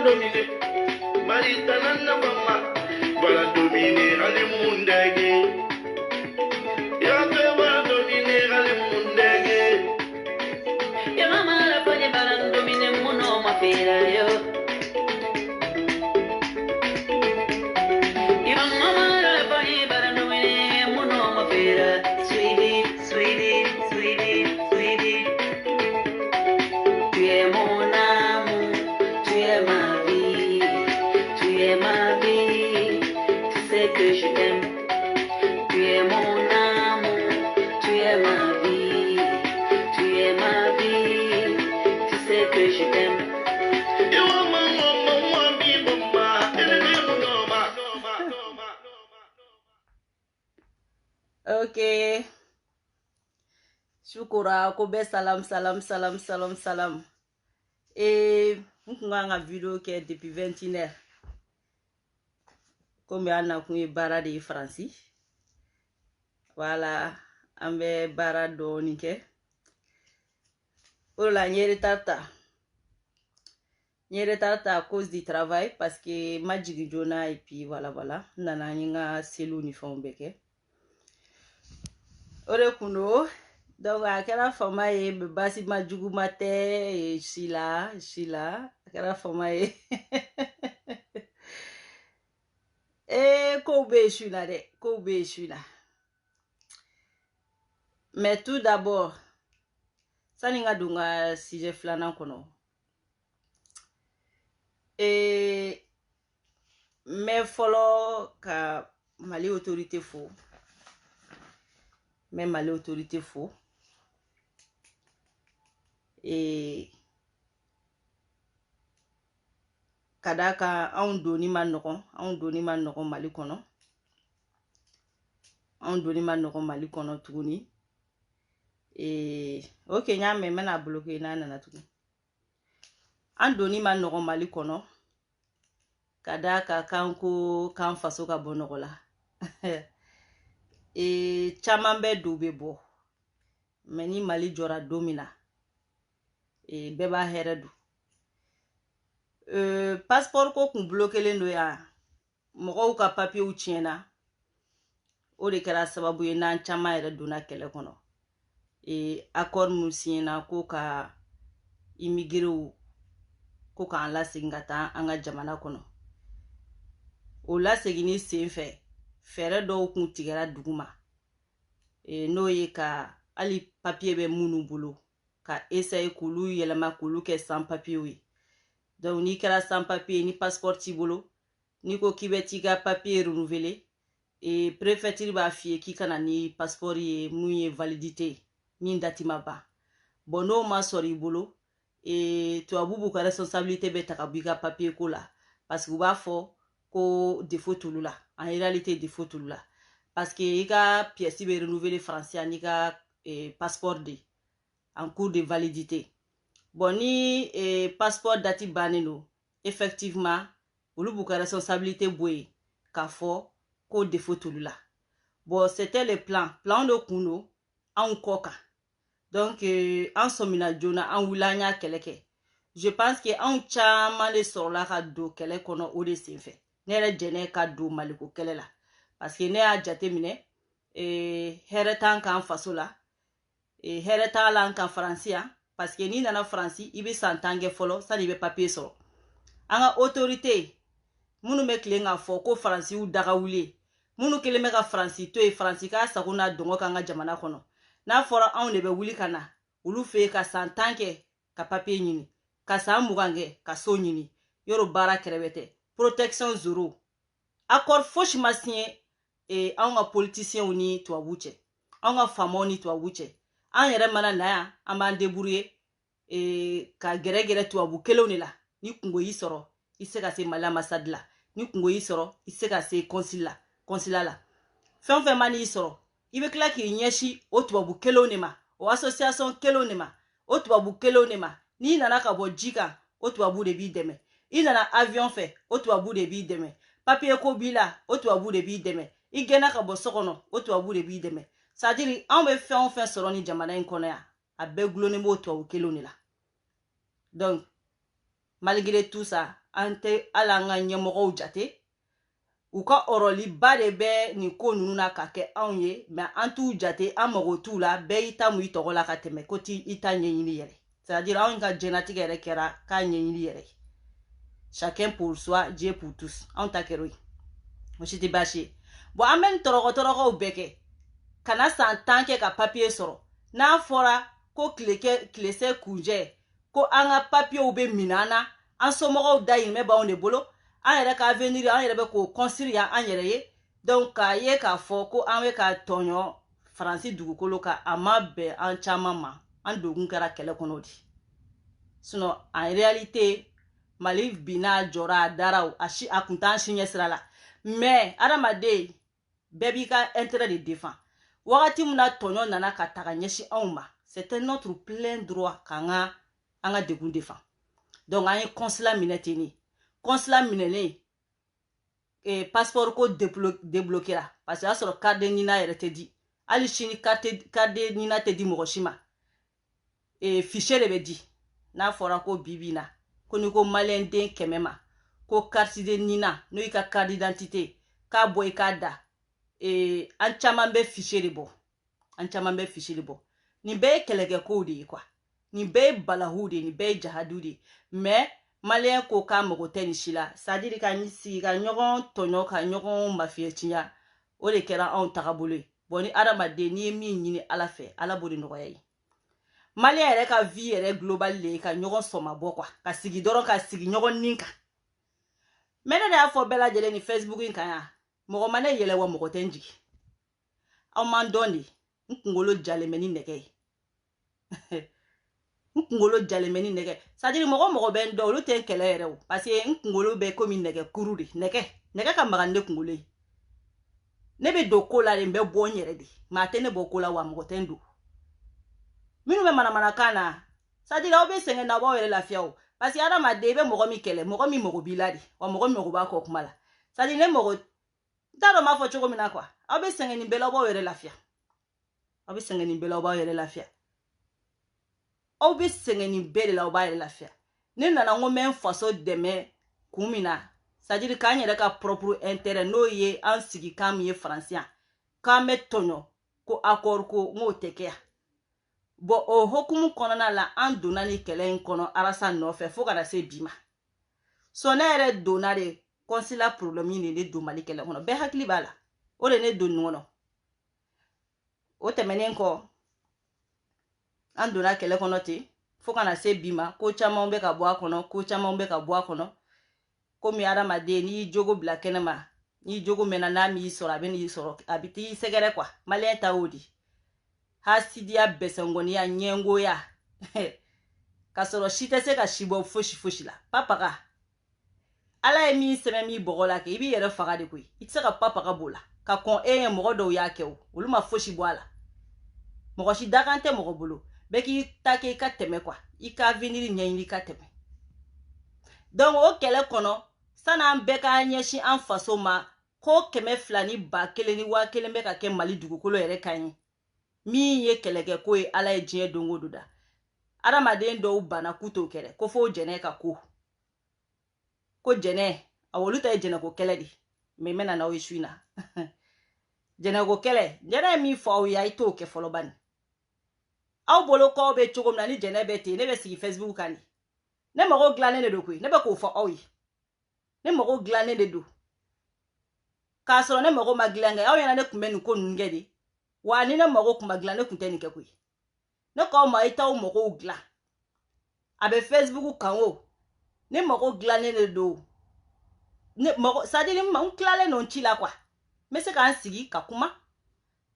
dominer. Marita nana mama, voilà dominer à l'imundégué. Y'a que voilà dominer à l'imundégué. Y'a maman la poignée balan dominer mon nom ma fille yo. Y'a maman la poignée balan dominer mon nom ma fille. Sweetie, sweetie, sweetie, sweetie. Tu es mon amour, tu es ma vie, tu es ma vie. Tu sais que je t'aime. Tu es mon amour, tu es ma vie, tu es ma vie. Tu sais que je t'aime. Ok. Shukura, kobe salam, salam, salam, salam, salam. Et on a une vidéo qui est depuis 21h. Comme on a une barra de français. Voilà, on a barra de nike. Oh la nyere tata. Nyere tata à cause du travail parce que ma jigi jona et puis voilà voilà. Nana nyinga selu ni fambeke. Ore kuno. Donc à quelle forme est basi majugu mate et shila à quelle forme est eh kobe shuna de kobe shuna. Mais tout d'abord ça n'inga dunga si je flana kono et mais follow ka mali autorité faux mais mali autorité faux et kadaka on doni man noko mali kono on doni man noko mali kono tuguni et ok nyame mena bloqué na tuguni on doni man noko mali kono kadaka kanko kan faso ka bonoko la et chamambe dobe bo meni mali jora domina et beba heredu passeport ko kun bloqué lendo ya mogo ka papier u tiena o de kɛra sababu ye nan chama yɛrɛ donna kɛlɛ kɔnɔ et accord mun siena ko ka immigré ko ka an lasegin ka taa an ka jamana kɔnɔ o lasegini sen fɛ fɛrɛ dɔw kun tigɛra duguma n'o ye ka ali papier bɛ minnu bolo ka essayer k'olu yɛlɛma k'olu kɛ sans papier ye donc ni kɛra sans papier ni passeport t'i bolo ni ko k'i bɛ t'i ka papier renouveler et préfecture b'a f'i ye k'i kana ni passeport ye mun ye validité min dati ma ban bon n'o ma sɔrɔ i bolo tubabu b'u ka responsabilité bɛ ta ka bɔ i ka papier ko la parce que u b'a fɔ ko défaut t'olu la en réalité défaut t'olu la parce que i ka pièce bɛ renouveler français ani ka passeport de en cours de validité bon ni passeport dati bannen do effectivement olu b'u ka responsabilité bɔ yen k'a fɔ ko défaut t'olu la bon c'était le plan de kun do anw kɔ kan donc an sɔmina joona an wulila an y'a kɛlɛ kɛ je pense que anw caman de sɔrɔla ka don kɛlɛ kɔnɔ o de sen fɛ ne yɛrɛ jɛnɛ ka don maliko kɛlɛ la parce que ne y'a jate minɛ hɛrɛ t'an kan faso la hɛrɛ t'a la an kan faransi yan parce que n'i nana faransi i bɛ san 10 kɛ fɔlɔ sani i bɛ papier sɔrɔ an ka autorité minnu bɛ tilen k'a fɔ ko faransi y'u daga wuli minnu kelen bɛ ka faransi to yen faransi k'a sago n'a dɔngɔ k'an ka jamana kɔnɔ n'a fɔra anw de bɛ wuli ka na olu fɛ yen ka san 10 kɛ ka papier ɲini ka san 20 kɛ ka so ɲini yɔrɔ baara kɛrɛbɛ tɛ protection zéro accord fosi ma signé anw ka politiciens ni tubabu cɛ anw ka faamaw ni tubabu cɛ an yɛrɛ mana na yan an b'an débrouiller ka gɛrɛ tubabu kelenw de la ni kungo y'i sɔrɔ i se ka se Mali ambassade la ni kungo y'i sɔrɔ i se ka se consulat la fɛn fɛn ma n'i sɔrɔ i bɛ tila k'i ɲɛsin o tubabu kelenw de ma o association kelenw de ma o tubabu kelenw de ma n'i nana ka bɔ ji kan o tubabu de b'i dɛmɛ i nana avion fɛ o tubabu de b'i dɛmɛ papier ko b'i la o tubabu de b'i dɛmɛ i gɛnna ka bɔ so kɔnɔ o tubabu de b'i dɛmɛ c'est à dire anw bɛ fɛn o fɛn sɔrɔ ni jamana in kɔnɔ yan a bɛɛ gulonnen b'o tubabu kelenw de la donc malgré tout ça an tɛ ala an ka ɲɛmɔgɔw jate u ka ɔrɔliba de bɛ nin ko ninnu na ka kɛ anw ye mais an t'u jate an mago t'u la bɛɛ y'i ta mu i tɔgɔ la ka tɛmɛ ko i ta ɲɛɲini yɛrɛ c'est à dire anw ka jɛnatigɛ yɛrɛ kɛra k'a ɲɛɲini yɛrɛ chacun pour soi Dieu pour tous anw ta kɛra o ye o si tɛ baasi ye bon an bɛ nin tɔrɔgɔtɔrɔgɔw bɛɛ kɛ kana san 10 kɛ ka papier sɔrɔ n'a fɔra ko tilese kunjɛ ko an ka papiyew bɛ minɛ an na an somɔgɔw dayirimɛ b'anw de bolo an yɛrɛ ka avenir an yɛrɛ bɛ k'o construire yan an yɛrɛ ye donc k'a ye k'a fɔ ko an bɛ ka tɔɲɔ faransi dugukolo kan a ma bɛn an caman ma an dogun kɛra kɛlɛ kɔnɔ de sinon en réalité Mali binna jɔra a dara a kun t'an si ɲɛ sira la mais adamaden bɛɛ b'i ka intérêt de défend wagati min na tɔɲɔ nana ka taga ɲɛsin anw ma c'était notre plein droit k'an ka degun défend donc an ye consulat minɛ ten ne consulat minɛlen passeport ko débloquera parce que y'a sɔrɔ carte de nina yɛrɛ tɛ di hali sini carte de nina tɛ di mɔgɔ si ma fichier de bɛ di n'a fɔra ko bibi na ko ni ko malien den 100 ma ko carte de nina n'o y'i ka carte d'identité k'a bɔ i k'a da an caman bɛ fichier de bɔ nin bɛɛ ye kɛlɛkɛkow de ye quoi nin bɛɛ ye balahu de ye nin bɛɛ ye jahadu de ye mais malien ko k'a mago tɛ nin si la c'est à dire ka sigi ka ɲɔgɔn tɔɲɔ ka ɲɔgɔn mafiyɛciya o de kɛra anw tagabolo ye bon ni adamaden n'i ye min ɲini ala fɛ ala b'o de nɔgɔya ye malien yɛrɛ ka vie yɛrɛ global de ye ka ɲɔgɔn sɔma bɔ quoi ka sigi dɔrɔn ka sigi ɲɔgɔn nin kan mais ne de y'a fɔ bɛɛ lajɛlen ni Facebook in kan yan mɔgɔ ma ne yɛlɛ wa mɔgɔ tɛ n jigi aw man dɔn de n kunkolo jalen bɛ ni nɛgɛ ye n kunkolo jalen bɛ ni nɛgɛ c'est à dire mɔgɔ bɛ n dɔn olu tɛ n kɛlɛ yɛrɛ o parce que n kunkolo bɛ komi nɛgɛ kuru de nɛgɛ ka magan ne kunkolo ye ne bɛ don ko la de n bɛ bɔ n yɛrɛ de maa tɛ ne bɔ ko la wa mɔgɔ tɛ n don minnu bɛ manamanakan na c'est à dire aw bɛ sɛgɛn na aw b'aw yɛrɛ lafiya o parce que adamaden i bɛ mɔgɔ min kɛlɛ mɔgɔ min mago b'i la de wa mɔgɔ min mago b'a kɔ kuma la c'est à dire ne mago n t'a dɔn n b'a fɔ cogo min na quoi aw bɛ sɛgɛn nin bɛɛ la aw b'aw yɛrɛ lafiya aw bɛ sɛgɛn nin bɛɛ la aw b'aw yɛrɛ lafiya aw bɛ sɛgɛn nin bɛɛ de la aw b'a yɛrɛ lafiya ne nana n ko n bɛ n faso dɛmɛ kun min na c'est à dire k'an yɛrɛ ka propre intérêt n'o ye an sigi kan min ye faransiya k'an bɛ tɔɲɔ ko accord ko n k'o tɛ kɛ yan bon o hokumu kɔnɔna la an donna ni kɛlɛ in kɔnɔ arasa nɔfɛ fo ka na se bi ma so ne yɛrɛ donna de consulat problème de ne don Mali kɛlɛ kɔnɔ bɛɛ hakili b'a la o de ne don nin kɔnɔ o tɛmɛnen kɔ an donna kɛlɛ kɔnɔ ten fo ka na se bi ma ko caman bɛ ka bɔ a kɔnɔ komi adamaden n'i y'i jogo bila kɛnɛ ma n'i jogo mɛnna n'a m'i sɔrɔ a bɛ n'i sɔrɔ a bɛ t'i sɛgɛrɛ quoi maliyɛn ta y'o de hasidiya bɛsɛngɔniya ɲɛngoya ka sɔrɔ si tɛ se ka si bɔ fosi la papaga ala ye min sɛbɛn min bɔgɔ la kɛ i b'i yɛrɛ faga de koyi i tɛ se ka papaga b'o la ka kɔn e ye mɔgɔ dɔw y'a kɛ o olu ma fosi bɔ a la mɔgɔ si dakan tɛ mɔgɔ bolo bɛɛ k'i ta kɛ i ka tɛmɛ quoi i ka avenir ɲɛɲini i ka tɛmɛ donc o kɛlɛ kɔnɔ san'an bɛɛ k'an ɲɛsin an faso ma ko 200 ni 1000 ni 1000 bɛ ka kɛ Mali dugukolo yɛrɛ kan ye min ye kɛlɛkɛ ko ye ala ye diɲɛ don o don da adamaden dɔw bana k'u t'o kɛlɛ ko fo jɛnɛ ka ko jɛnɛ olu ta ye jɛnɛko kɛlɛ de mais n bɛna n'aw ye su in na jɛnɛko kɛlɛ jɛnɛ ye min fɔ aw ye a ye t'o kɛ fɔlɔ bani aw bolo k'aw bɛ cogo min na ni jɛnɛ bɛ ten ne bɛ sigi Facebook kan de ne mago dilannen de don koyi ne bɛ k'o fɔ aw ye ne mago dilannen de don k'a sɔrɔ ne mago ma dilan kɛ aw ɲɛna ne tun bɛ nin ko ninnu kɛ de wa ni ne mago tun ma dilan ne tun tɛ nin kɛ koyi ne k'aw ma i t'aw magow dilan a bɛ Facebook kan o ne mago dilannen de don ne mago c'est à dire n tilalen don ci la quoi n bɛ se k'an sigi ka kuma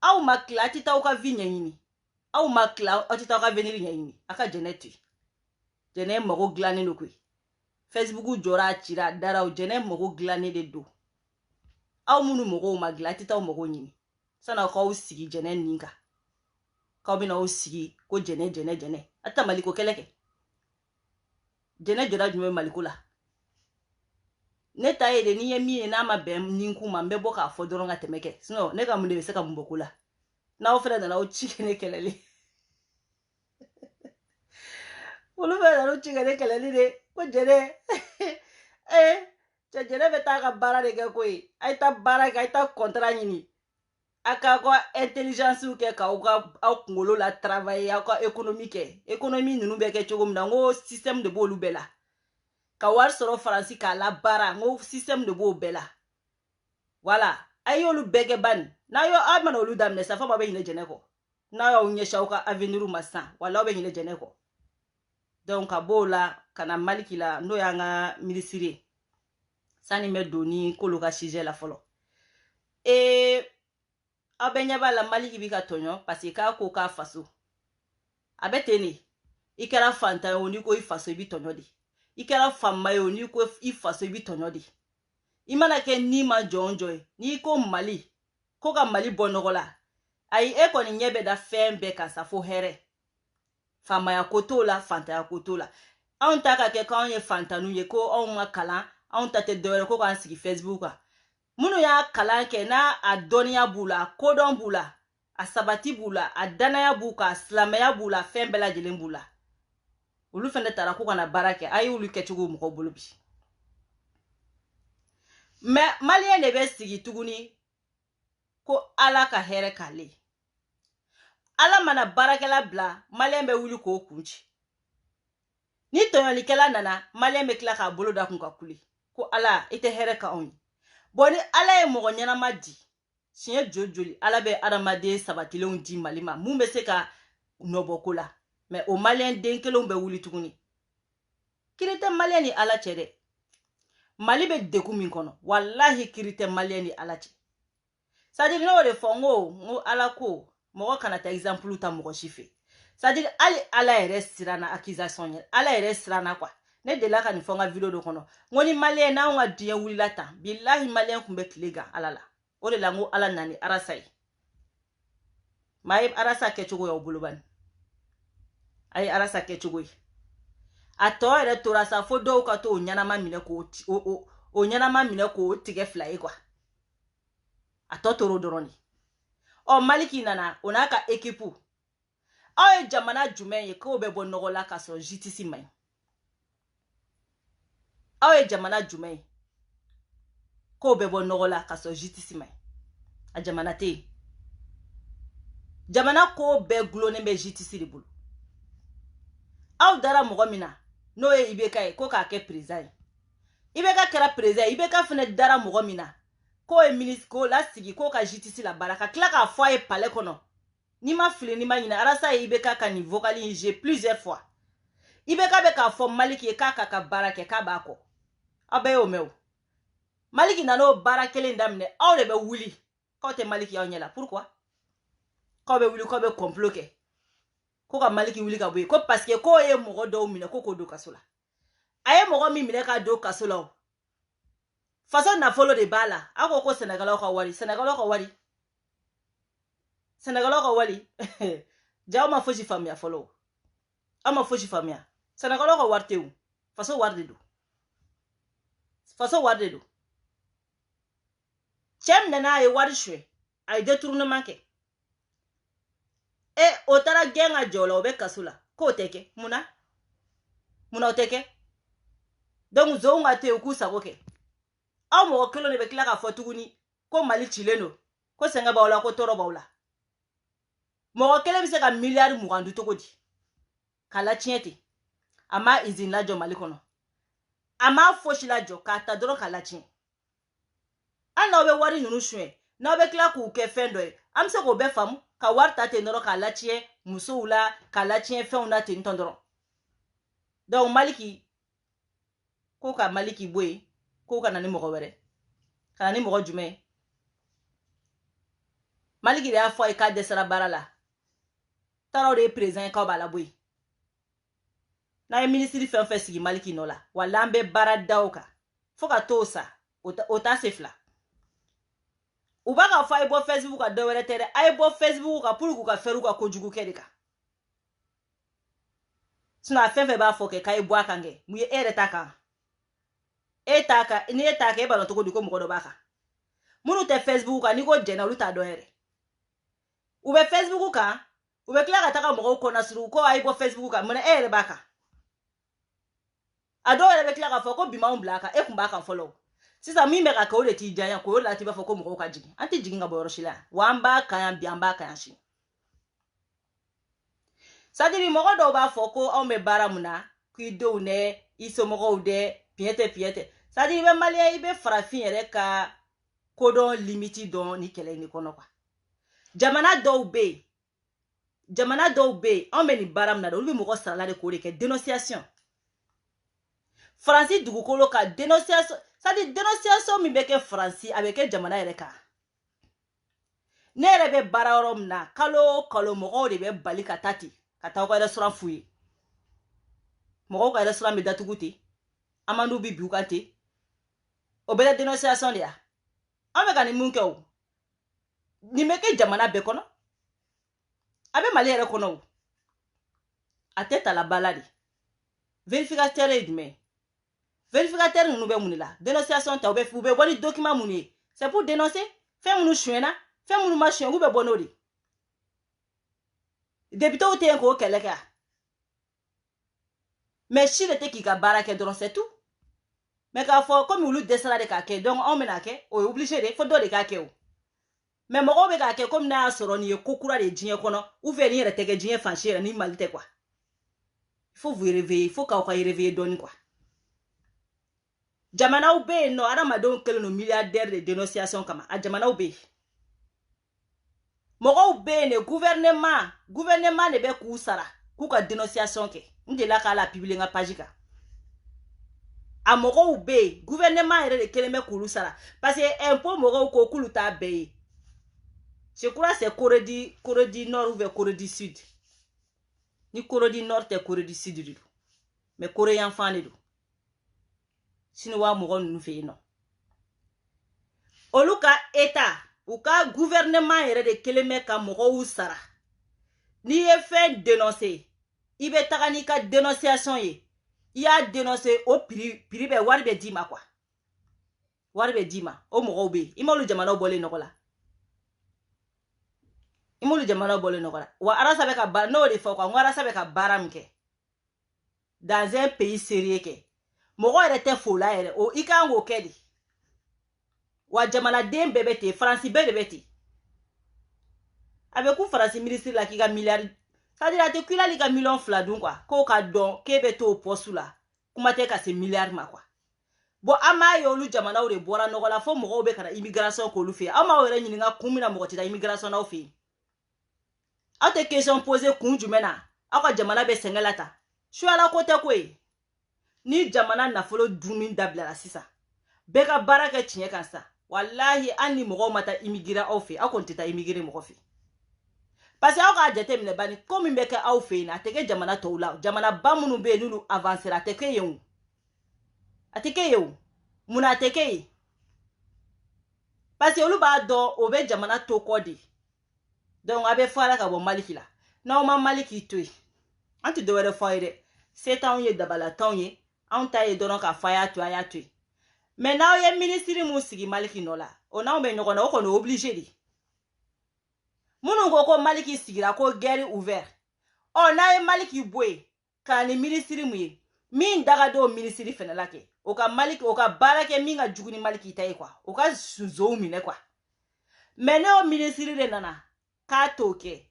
aw ma tila a tɛ taa aw ka vie ɲɛɲini aw ma tila aw tɛ taa aw ka avenir ɲɛɲini a ka jɛnɛ to yen jɛnɛ mago dilannen don koyi Facebook jɔra a cira a dara o jɛnɛ mago dilannen de don aw minnu mago ma dilan a tɛ taa aw mago ɲini san'aw k'aw sigi jɛnɛ nin kan k'aw bɛna aw sigi ko jɛnɛ a tɛ Maliko kɛlɛ kɛ jɛnɛ jɔra jumɛn Maliko la ne ta ye de n'i ye min ye n'a ma bɛn nin kun ma n bɛ bɔ k'a fɔ dɔrɔn ka tɛmɛ kɛ sinon ne ka mun de bɛ se ka mun bɔ ko la n'aw fɛnɛ nana aw ci kɛ ne kɛlɛli olu bɛ na olu tigɛ ne kɛlɛli de ko jɛnɛ cɛ jɛnɛ bɛ taa ka baara de kɛ koyi a ye taa baara kɛ a ye taa kɔntara ɲini a k'a ka intelligence kɛ k'aw ka aw kunkolo la travailler aw ka économie kɛ économie ninnu bɛ kɛ cogo min na n ko système de b'olu bɛɛ la ka wari sɔrɔ faransi k'a la baara n ko système de b'o bɛɛ la voilà a y'olu bɛɛ kɛ bani aw mana olu daminɛ sa fɔ ma bɛ ɲinɛ jɛnɛ kɔ n'a y'aw ɲɛsin aw ka avenir ma sisan wala aw bɛ ɲinɛ jɛnɛ kɔ donc ka b'o la ka na Maliki la n'o y'an ka minisiri ye sani n bɛ don ni k'olu ka sujet la fɔlɔ aw bɛ ɲɛ b'a la Maliki bi ka tɔɲɔ parce que k'a ko k'a faso a bɛ ten de i kɛra fantan ye o n'i ko i faso i bi tɔɲɔ de i kɛra fanba ye o n'i ko i faso i bi tɔɲɔ de i mana kɛ ni ma jɔn jɔ ye n'i ko Mali ko ka Mali bɔ nɔgɔ la ayi e kɔni ɲɛ bɛ da fɛn bɛɛ kan sa fo hɛrɛ faamaya ko t'o la fantanya ko t'o la anw ta ka kɛ k'anw ye fantannu ye ko anw ma kalan anw ta tɛ dɔwɛrɛ ko k'an sigi Facebook kan minnu y'a kalan kɛ n'a a dɔnniya b'u la a kodɔn b'u la a sabati b'u la a danaya b'u kan a silamɛya b'u la fɛn bɛɛ lajɛlen b'u la olu fɛnɛ taara ko kana baara kɛ a y'olu kɛcogo mɔgɔw bolo bi mais maliyɛn de bɛ sigi tuguni ko ala ka hɛrɛ k'ale ala mana baarakɛla bila maliyɛn bɛ wuli k'o kun ci ni tɔɲɔlikɛla nana maliyɛn bɛ tila k'a bolo da kun ka kule ko ala i tɛ hɛrɛ ka anw ye bon ni ala ye mɔgɔ ɲɛnama di siɲɛ joli ala bɛ adamaden sabatilenw di Mali ma mun bɛ se ka nɔbɔ ko la mais o maliyɛn den kelenw bɛ wuli tuguni kiri tɛ maliyɛn ni ala cɛ dɛ Mali bɛ degun min kɔnɔ wallahi kiri tɛ maliyɛn ni ala cɛ c'est-à-dire n'o de fɔ n ko ala ko mɔgɔ kana ta exemple ta mɔgɔ si fɛ c'est-à-dire hali ala yɛrɛ siranna accusation ɲɛ ala yɛrɛ siranna quoi ne delila ka nin fɔ n ka video dɔ kɔnɔ n ko ni maliyɛn n'anw ka diɲɛ wulila tan bilahi maliyɛn tun bɛ tile gan ala la o de la n ko ala nani arasa ye maa ye arasa kɛcogo y'aw bolo bani a ye arasa kɛcogo ye a tɔ yɛrɛ tora sa fo dɔw ka to o ɲanama minɛ k'o tigɛ fila ye quoi a tɔ tora o dɔrɔn de Maliki nana o n'a ka équipe aw ye jamana jumɛn ye k'o bɛ bɔ nɔgɔ la k'a sɔrɔ justice man ɲi aw ye jamana jumɛn ye k'o bɛ bɔ nɔgɔ la k'a sɔrɔ justice man ɲi a jamana tɛ yen jamana ko bɛɛ gulonnen bɛ justice de bolo aw dara mɔgɔ min na n'o ye IBK ye ko k'a kɛ président ye IBK kɛra président ye IBK fɛnɛ dara mɔgɔ min na k'o ye ministre k'o lasigi k'o ka justice la baara ka tila k'a fɔ a ye palais kɔnɔ ni ma fili ni ma ɲinɛ arasa ye IBK ka nin vocal in joué plusieurs fois IBK bɛ k'a fɔ Maliki ye k'a ka baara kɛ k'a b'a kɔ aw bɛɛ y'o mɛn o Maliki nana o baara kelen daminɛ aw de bɛ wuli k'aw tɛ Maliki y'aw ɲɛ la pourquoi k'aw bɛ wuli k'aw bɛ complot kɛ ko ka Maliki wuli ka bɔ yen ko parce que k'o ye mɔgɔ dɔw minɛ ko k'o don kaso la a ye mɔgɔ min minɛ k'a don kaso la o faso nafolo de b'a la aw ko Sénégalaw ka wari Sénégalaw ka wari Sénégalaw ka wari ja aw ma fosi faamuya fɔlɔ aw ma fosi faamuya Sénégalaw ka wari tɛ o faso wari de don faso wari de don cɛ min nana a ye wari suɲɛ a ye détournement kɛ o taara gɛn ka jɔ la o bɛ kaso la k'o tɛ kɛ munna o tɛ kɛ donc zonw ka to yen u k'u sago kɛ aw mɔgɔ kelen de bɛ tila k'a fɔ tuguni ko Mali cilen don ko sɛgɛn b'aw la ko tɔɔrɔ b'aw la mɔgɔ kelen bɛ se ka miliyari 20 dun cogo di k'a latiɲɛ ten a ma usine lajɔ Mali kɔnɔ a ma fosi lajɔ k'a ta dɔrɔn k'a latiɲɛ hali n'aw bɛ wari ninnu suɲɛ n'aw bɛ tila k'u kɛ fɛn dɔ ye an bɛ se k'o bɛɛ faamu ka wari ta ten dɔrɔn k'a latiɲɛ musow la k'a latiɲɛ fɛnw na ten tɔn dɔrɔn donc Maliki ko ka Maliki bɔ yen ko ka na ni mɔgɔ wɛrɛ ka na ni mɔgɔ jumɛn ye Maliki de y'a fɔ a ye k'a dɛsɛra baara la taaraw de ye président ye k'aw b'a labɔ yen n'a ye ministre fɛn fɛn sigi Maliki nɔ la wala an bɛ baara da o kan fo ka t'o sa o t'a se fila u b'a ka fɔ a ye bɔ Facebook kan dɔwɛrɛ tɛ dɛ a ye bɔ Facebook kan pour k'u ka fɛr'u ka kojugu kɛ de kan sinon a fɛn fɛn b'a fɔ kɛ k'a ye bɔ a kan kɛ mun ye e yɛrɛ t'a kan e t'a kan ni e t'a kan e b'a dɔn cogo di ko mɔgɔ dɔ b'a kan minnu tɛ Facebook kan n'i ko jɛnna olu t'a dɔn yɛrɛ u bɛ Facebook kan u bɛ tila ka taga mɔgɔw kɔnɔsuru ko a ye bɔ Facebook kan mun na e yɛrɛ b'a kan a dɔw yɛrɛ bɛ tila k'a fɔ ko bima anw bila a kan e kun b'a kan fɔlɔ sisan min bɛ ka kɛ o de t'i diya ko o de la t'i b'a fɔ ko mɔgɔw ka jigin an tɛ jigin ka bɔ yɔrɔ si la wa an b'a kan yan bi an b'a kan yan sini sadiri mɔgɔ dɔw b'a fɔ ko anw bɛ baara mun na k'i denw dɛ i somɔgɔw dɛ piɲɛ tɛ sadiri i bɛ maliya i bɛ farafin yɛrɛ ka kodɔn limiti dɔn ni kɛlɛ in de kɔnɔ quoi jamana dɔw bɛ yen anw bɛ nin baara min na olu bɛ mɔgɔ sarala de k'o de kɛ dénonciation faransi dugukolo ka dénonciation c'est-à-dire dénonciation min bɛ kɛ faransi a bɛ kɛ jamana yɛrɛ kan ne yɛrɛ bɛ baara yɔrɔ min na kalo o kalo mɔgɔw de bɛ bali ka taa ten ka taa u ka restaurant f'u ye mɔgɔw ka restaurant bɛ datugu ten amadu bɛ bi u kan ten o bɛɛ la dénonciation de ya an bɛ ka nin mun kɛ o nin bɛ kɛ jamana bɛɛ kɔnɔ a bɛ mali yɛrɛ kɔnɔ o a tɛ ta la bala de vérificateur ye jumɛn vérificateur ninnu bɛ mun de la dénonciation ta u bɛ bɔ ni document mun ye c'est pour dénoncer fɛn minnu sonyɛna fɛn minnu ma sonyɛ k'u bɛ bɔ n'o de députés tɛ yen k'o kɛlɛ kɛ mais si de tɛ k'i ka baara kɛ dɔrɔn c'est tout mais k'a fɔ komi olu dɛsɛra de k'a kɛ donc anw bɛna kɛ o ye obligé de fo dɔ de k'a kɛ o mais mɔgɔw bɛ k'a kɛ komi n'a y'a sɔrɔ nin ye ko kura de ye diɲɛ kɔnɔ ou bien nin yɛrɛ tɛ kɛ diɲɛ fan si yɛrɛ ni mali tɛ quoi il faut vous réveiller il faut k'aw ka réveiller dɔɔni quoi jamanaw bɛ yen nɔ adamadenw kɛlen don milliardaire de dénonciation kama a jamanaw bɛ yen mɔgɔw bɛ yen de gouvernement de bɛ k'u sara k'u ka dénonciation kɛ n delila k'a la publier n ka page kan a mɔgɔw bɛ yen gouvernement yɛrɛ de kelen bɛ k'olu sara parce que impôt mɔgɔw ko k'olu t'a bɛɛ ye je crois c'est Corée du Nord ou bien Corée du Sud ni Corée du Nord tɛ Corée du Sud de don mais Corée yan fan de don Chinois mɔgɔ ninnu fɛ yen nɔ olu ka état u ka gouvernement yɛrɛ de kelen bɛ ka mɔgɔw sara n'i ye fɛn dénoncer i bɛ taga n'i ka dénonciation ye i y'a dénoncer o prix bɛ wari bɛ d'i ma quoi wari bɛ d'i ma o mɔgɔw bɛ yen i m'olu jamanaw bɔlen nɔgɔ la i m'olu jamanaw bɔlen nɔgɔ la wa arasa bɛ ka baara n'o de fɔ quoi n ko arasa bɛ ka baara min kɛ dans un pays sérieux kɛ mɔgɔ yɛrɛ tɛ fo la yɛrɛ o i kan k'o kɛ de wa jamanaden bɛɛ bɛ ten faransi bɛɛ de bɛ ten a bɛ ku faransi ministre la k'i ka milliard c'est-à-dire a tɛ ku i la i ka miliyɔn 2 dun quoi k'o ka dɔn k'e bɛ t'o poste la kuma tɛ ka se milliard ma quoi bon an m'a ye olu jamanaw de bɔra nɔgɔ la fo mɔgɔw bɛ ka na immigration k'olu fɛ yen aw m'aw yɛrɛ ɲininka kun min na mɔgɔ tɛ taa immigration n'aw fɛ yen aw tɛ question poser kun jumɛn na aw ka jamana bɛ sɛgɛn la ta suyala ko tɛ ko ye ni jamana nafolo dunni dabilara sisan bɛɛ ka baara kɛ tiɲɛ kan sa walahi hali ni mɔgɔw ma taa immigrer aw fɛ aw kɔni tɛ taa immigrer mɔgɔ fɛ parce que aw k'a jateminɛ bani ko min bɛ kɛ aw fɛ yen a tɛ kɛ jamana tɔw la jamana ba minnu bɛ yen n'olu avancer a tɛ kɛ yen o a tɛ kɛ yen o munna a tɛ kɛ yen parce que olu b'a dɔn o bɛ jamana to kɔ de donc a bɛ fɔ ala ka bɔ maliki la n'aw ma maliki to yen an tɛ dɔwɛrɛ fɔ a ye dɛ se t'anw ye dabalatanw ye anw ta ye dɔrɔn k'a fɔ a y'a to yen mais n'aw ye ministre mun sigi maliki nɔ la o n'anw bɛ ɲɔgɔn na o kɔni o obligé de minnu ko maliki sigira ko guerre ouvert n'a ye maliki bɔ yen ka ni ministre mun ye min daga do ministre fɛnɛ la kɛ o ka maliki o ka baara kɛ min ka jugu ni maliki ta ye quoi o ka zow minɛ quoi mais n'o ministre de nana k'a t'o kɛ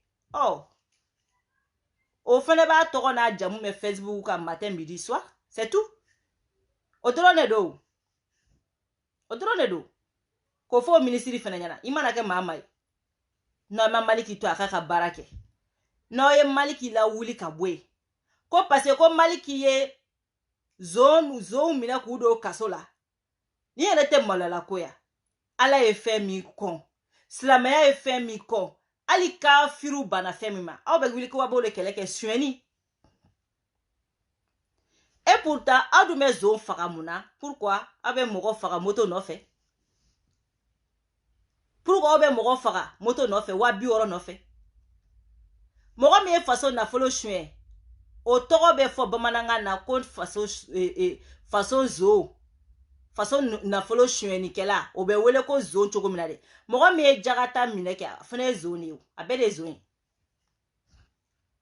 o fɛnɛ b'a tɔgɔ n'a jamu mɛ Facebook kan matin midi soir c'est tout o dɔrɔn de don k'o fɔ o ministre fɛnɛ ɲɛna i mana kɛ maa ma ye n'aw ma maliki to a ka baara kɛ n'aw ye maliki la wuli ka bɔ yen ko parce que ko maliki ye zon minɛ k'u don kaso la ni yɛrɛ tɛ maloyala ko ya ala ye fɛn min kɔn silamɛya ye fɛn min kɔn hali kafiru banna fɛn min ma aw bɛ wuli ko aw b'o de kɛlɛ kɛ suyɛni et pourtant aw dun bɛ zon faga mun na pourquoi aw bɛ mɔgɔ faga moto nɔfɛ pourquoi aw bɛ mɔgɔ faga moto nɔfɛ 200 nɔfɛ mɔgɔ min ye faso nafolo suyɛn o tɔgɔ bɛ fɔ bamanankan na ko faso zo faso nafolo suyɛnnikɛla o bɛ wele ko zon cogo min na dɛ mɔgɔ min ye jagata minɛ kɛ a fana ye zon ye a bɛɛ de ye zon ye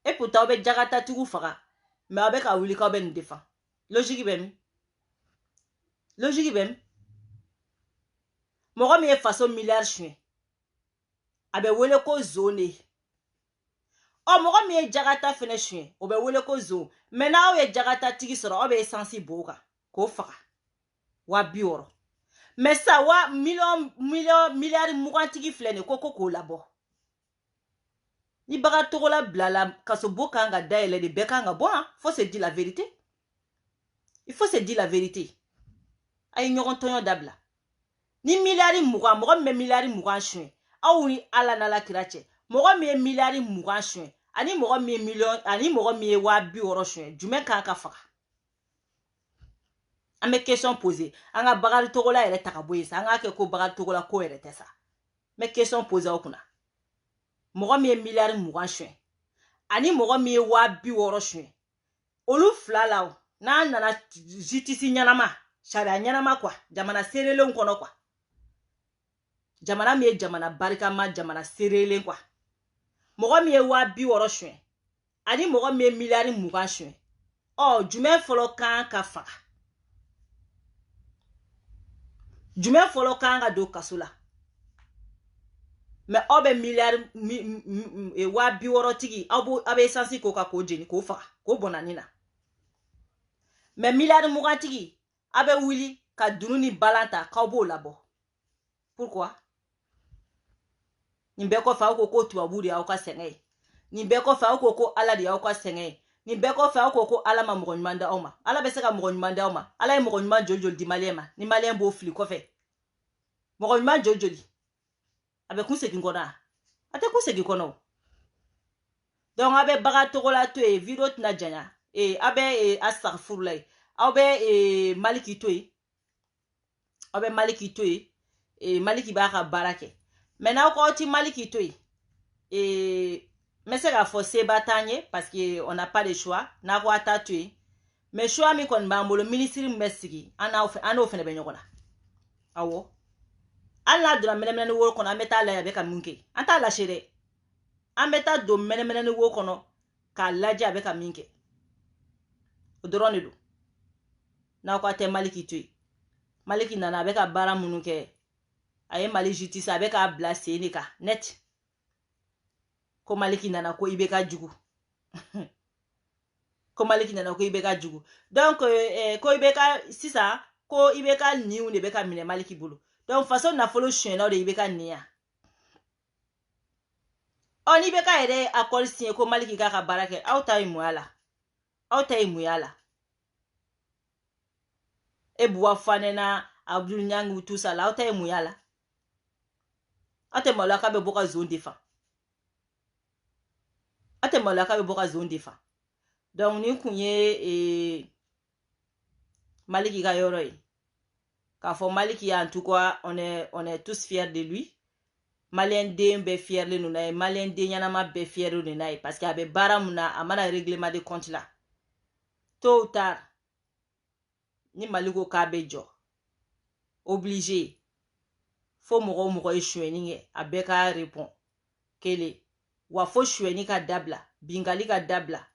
et pourtant aw bɛ jagatatigiw faga mais aw bɛ ka wuli k'aw bɛ nin défend logique bɛ min logique bem mogo mi ye faso milliard shwe abe wele ko zone o mogo mi ye jagata fene shwe o be wele ko zo mais na o ye jagata tigi soro o be essence boka ko faga wa bioro mais sa wa milliard mugan tigi flene ko labo ni baga togola blala kaso boka nga daele de beka nga bon faut se dire la vérité. Il faut se dire la vérité. Ay ñogon toño dabla. Ni milliard mugan mogo me milliard mugan shwe. Aw ni ala na la kirache. Mogo me milliard mugan shwe. Ani mogo me million ani mogo me wa bi oro shwe. Jume kan ka faka. Ame question posée. Anga bagal togola ere takaboye sa. Anga ke ko bagal togola ko ere tesa. Me question posée okuna. Mogo me milliard mugan shwe. Ani mogo me wa bi oro shwe. Olu flala na nana jitisi nyanama. Sharia nyanama kwa. Jamana serele unkono kwa. Jamana miye jamana barika ma jamana serele kwa. Mogo miye wa bi woro shwe. Ani mogo miye milliard mugan shwe. Oh, jume folo kan ka faka. Jume folo kan ga do kasula. Me obe milliard wa bi woro tigi. Abe sansi ko ka ko jeni ko faka. Ko bonanina. Me milliard mugan tigi. Abe wili ka dunu ni balanta ka obo labo. Pourquoi? Ni beko fa ko tuaburi ya ka senge. Ni beko fa ko ala di ya ka senge. Ni beko fa ko ala ma mo nyumanda oma. Ala be se ka mo nyumanda oma. Ala mo nyuma joljol di malema. Ni malem bo fli ko fe. Mo nyuma joljoli. Abe kunse kingona. Ate kunse kikono. Donc abe baga togola to e video na janya. Abe astaghfirullah. Abe maliki to e. Abe maliki to e. Maliki ba ka barake. Maintenant quand tu maliki toi mais c'est la forcer bataille parce que on n'a pas le choix na ko atatue mais choix mi kon ba mo le ministre mesigi ana ofen be nyokona awo alla do menemene wo kono ameta la yabe ka minke anta la chere ameta do menemene wo kono ka laja be ka minke odorone do na ko ate maliki toi maliki nana be ka bara munuke aye mali justice avec a blase ni ka net ko maliki nana ko ibeka jugu ko maliki nana ko ibeka jugu donc ko ibeka sisa ko ibeka niu ne beka mine maliki bulu donc façon na follow chien na de ibeka nia on ibeka ere accord signé ko maliki ka barake auta imuyala e buwa fanena Abdul Nyangu tout ça la auta imuyala ate malaka be boka zone defa donc ni kunye maliki ga yoro yi ka fo maliki en tout cas on est tous fiers de lui malien de be fier le nuna malien de nyana ma be fier le nuna parce que abe baramuna amana règlement de compte là tôt ou tard ni maliko ka be jo obligé fo mogo eshweni abeka répond kele wa fo shweni ka dabla bingali ka dabla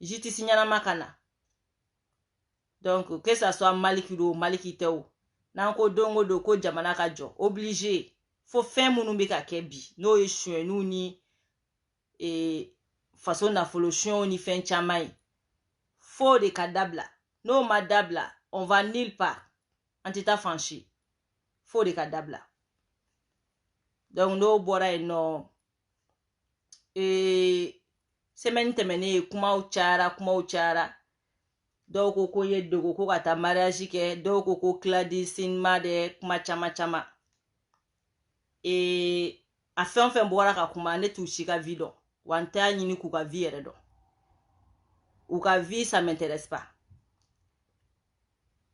jiti signana makana donc que ça soit maliki do maliki teo nanko dongo do ko jamana ka jo obligé fo fin munu be ka kebi no eshwenu ni façon na solution ni fin chamai fo de ka dabla no ma dabla on va nulle part antita franchi faut de kadabla donc no bora no semaine temene kuma uchara do ko ye dogo ko kata mariage ke do ko clandestine de kuma chama a fait bora ka kuma ne tu shika video wanta nyini ku ka vie redo ou ka vie ça m'intéresse pas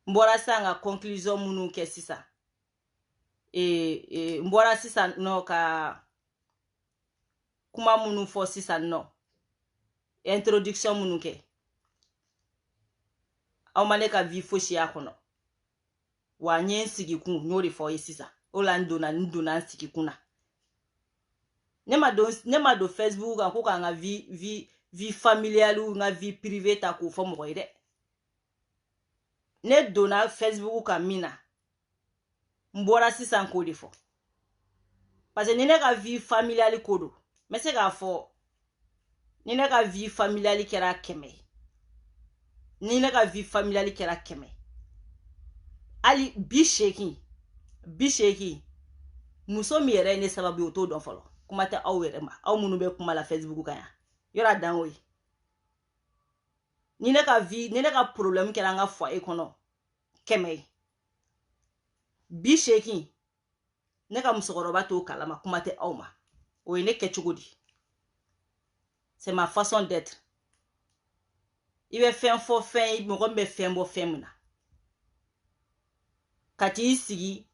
mbora sanga conclusion munu ke sisa mbora sisa no ka kuma munu fo sisa no introduction munu ke awmane ka vi fo shi akono wa nyen sigi kun nyori fo sisa olando na nduna sigi kuna nema do Facebook ko ka nga vi familiale ou nga vie privée ta ko fo mo ide ne donna Facebook ka mina mbora sisan ko de fo parce que ni ne ka vie familiale ko do mais c'est ka fo ni ne ka vie familiale kɛra 100 ni ne ka vie familiale kɛra 100 ali bi sheki muso mi yɛrɛ ne sababu o to dɔn fɔlɔ kuma tɛ aw yɛrɛ ma aw minnu bɛ kuma la Facebook kan ya yɔrɔ dan o ye ni ne ka problème kɛra an ka foyer kɔnɔ 100 bi sheki ne ka musokɔrɔba to kalama kuma tɛ aw ma o ye ne kɛ cogo di c'est ma façon d'être i bɛ fɛn fɔ fɛn mɔgɔ min bɛ fɛn bɔ fɛn min na ka t'i sigi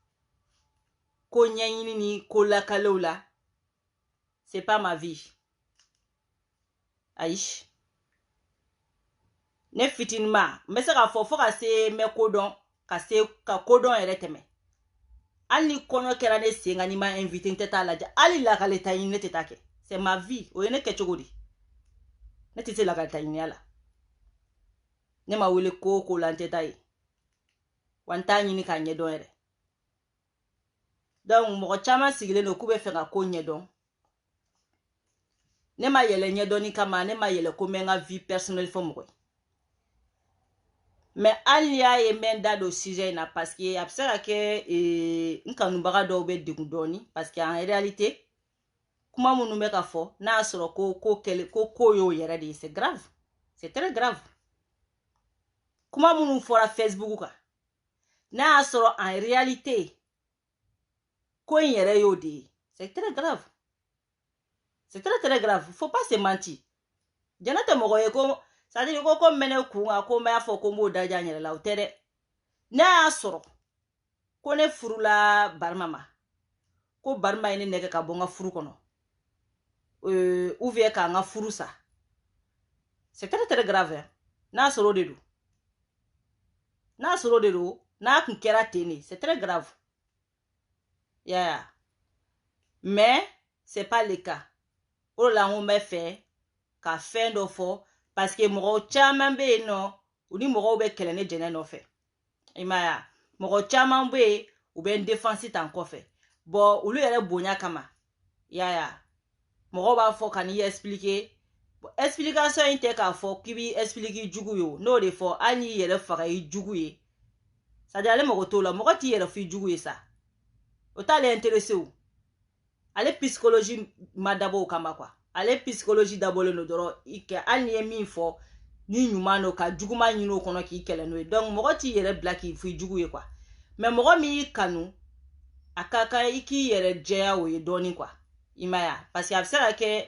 ko ɲɛɲini ni ko lakalew la c'est pas ma vie ayi ne fitinima n bɛ se k'a fɔ ka se mɛ kodɔn ka kodɔn yɛrɛ tɛmɛ hali ni kɔɲɔ kɛra ne sen kan ni ma invité n tɛ taa lajɛ hali lakaleta ɲini ne tɛ taa kɛ c'est ma vie o ye ne kɛ cogo di ne tɛ se lakaleta ɲiniya la ne ma wele ko la n tɛ taa ye wa n t'a ɲini k'a ɲɛdɔn yɛrɛ donc mɔgɔ caman sigilen don k'u bɛ fɛ ka ko ɲɛdɔn ne ma yɛlɛ ɲɛdɔnni kama ne ma yɛlɛ ko n bɛ n ka vie personnelle fɔ mɔgɔ ye mais hali n'i y'a ye n bɛ n da don sujet in na parce que a bɛ se ka kɛ n kanubaga dɔw bɛ degun dɔɔni parce que en réalité kuma minnu bɛ ka fɔ n'a y'a sɔrɔ ko y'o yɛrɛ de ye c'est grave c'est très grave kuma minnu fɔra Facebook kan n'a y'a sɔrɔ en réalité ko in yɛrɛ y'o de ye c'est très grave c'est très très grave faut pas se mentir jɛnɛ tɛ mɔgɔ ye ko c'est-à-dire ko n bɛ ne kun kan ko n b'a fɔ ko n b'o daja n yɛrɛ la o tɛ dɛ n'a y'a sɔrɔ ko ne furula Barima ma ko Barima ye ne nɛgɛ ka bɔ n ka furu kɔnɔ ou bien k'an ka furu sa c'est très très grave n'a sɔrɔ o de don n'a kun kɛra ten de c'est très grave yeah. Mais c'est pas le cas o la n ko n bɛ fɛ ka fɛn dɔ fɔ parce que mɔgɔ caman bɛ yen nɔ u ni mɔgɔw bɛ kɛlɛ ne jɛnɛ nɔfɛ i ma ye mɔgɔ caman bɛ yen u bɛ n défense ta n kɔfɛ bon olu yɛrɛ bonya kama yaya mɔgɔw b'a fɔ ka n'i expliquer explication in tɛ k'a fɔ k'i b'i expliquer jugu ye o n'o de fɔ hali n'i yɛrɛ faga i jugu ye c'est-à-dire ale mɔgɔ t'o la mɔgɔ t'i yɛrɛ f'i jugu ye sa o t'ale intéressé o ale psychologie ma dabɔ o kama quoi ale psychologie dabɔlen don dɔrɔn i kɛ hali n'i ye min fɔ ni ɲuman don ka juguman ɲini o kɔnɔ k'i kɛlɛ n'o ye donc mɔgɔ t'i yɛrɛ bila k'i f'i jugu ye quoi mais mɔgɔ min y'i kanu a ka kan i k'i yɛrɛ jɛya o ye dɔɔni quoi i ma ye parce que a bɛ se ka kɛ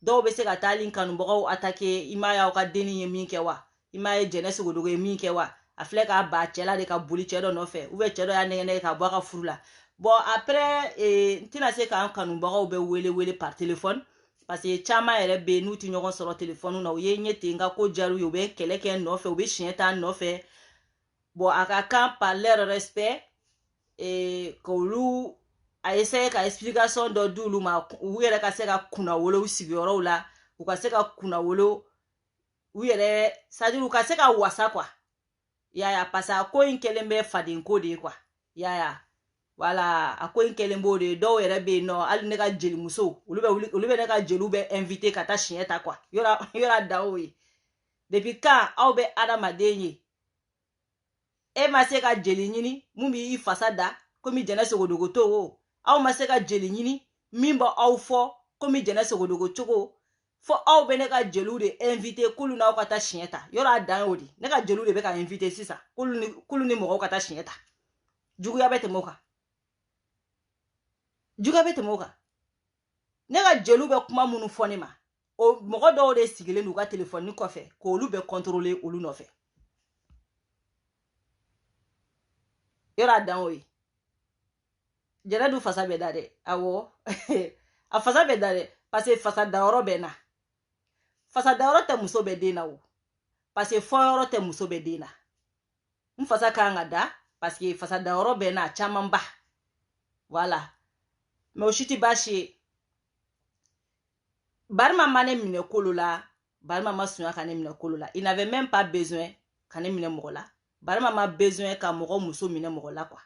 dɔw bɛ se ka taa hali kanubagaw attaquer i ma ye aw ka denni ye min kɛ wa i ma ye Jɛnɛ Sogodogo ye min kɛ wa a filɛ k'a ba cɛ la de ka boli cɛ dɔ nɔfɛ ou bien cɛ dɔ y'a nɛgɛ ka bɔ a ka furu la bon après n tɛna se k'an kanubagaw bɛ wele par téléphone parce que caman yɛrɛ bɛ yen n'u tɛ ɲɔgɔn sɔrɔ téléphone na u ye ɲɛ ten n ka ko diyara u ye u bɛ kɛlɛ kɛ n nɔfɛ u bɛ siɲɛ ta n nɔfɛ bon a ka kan par leur respect k'olu a essayer ka explication dɔ di olu ma u yɛrɛ ka se ka kunna wolo u sigiyɔrɔw la u ka se ka kunna wolo u yɛrɛ c'est-à-dire u ka se ka wasa quoi yaya parce que a ko in kɛlen bɛ fadenko de ye quoi yaya voilà a ko in kɛlen b'o de ye dɔw yɛrɛ bɛ yen nɔ hali ne ka jelimuso olu bɛ ne ka jeliw bɛ invité ka taa siɲɛ ta quoi yɔrɔ da o ye depuis quand aw bɛ adamaden ye e ma se ka jeli ɲini mun b'i fasa da komi Jɛnɛ Sogodogo to o aw ma se ka jeli ɲini min b'aw fɔ komi Jɛnɛ Sogodogo cogo fo aw bɛ ne ka jeliw de invité k'olu n'aw ka taa siɲɛ ta yɔrɔ a dan y'o de ne ka jeliw de bɛ ka invité sisan k'olu ni mɔgɔw ka taa siɲɛ ta juguya bɛ tɛmɛ o kan juguya bɛ tɛmɛ o kan ne ka jeliw bɛ kuma minnu fɔ ne ma o mɔgɔ dɔw de sigilen n'u ka téléphone kɔfɛ k'olu bɛ contrôler olu nɔfɛ yɔrɔ a dan y'o ye Jɛnɛ dun fasa bɛ da dɛ awɔ a fasa bɛ da dɛ parce que fasa dayɔrɔ bɛ na fasa dayɔrɔ tɛ muso bɛ den na o parce que fɔyɔrɔ tɛ muso bɛ den na n fasa kan ka da parce que fasa dayɔrɔ bɛ na a caman ba voilà mais o si tɛ baasi ye Barima ma ne minɛ kolo la Barima ma sunya ka ne minɛ kolo la il n'avait même pas besoin ka ne minɛ mɔgɔ la Barma ma besoin ka moko muso mine moko la quoi.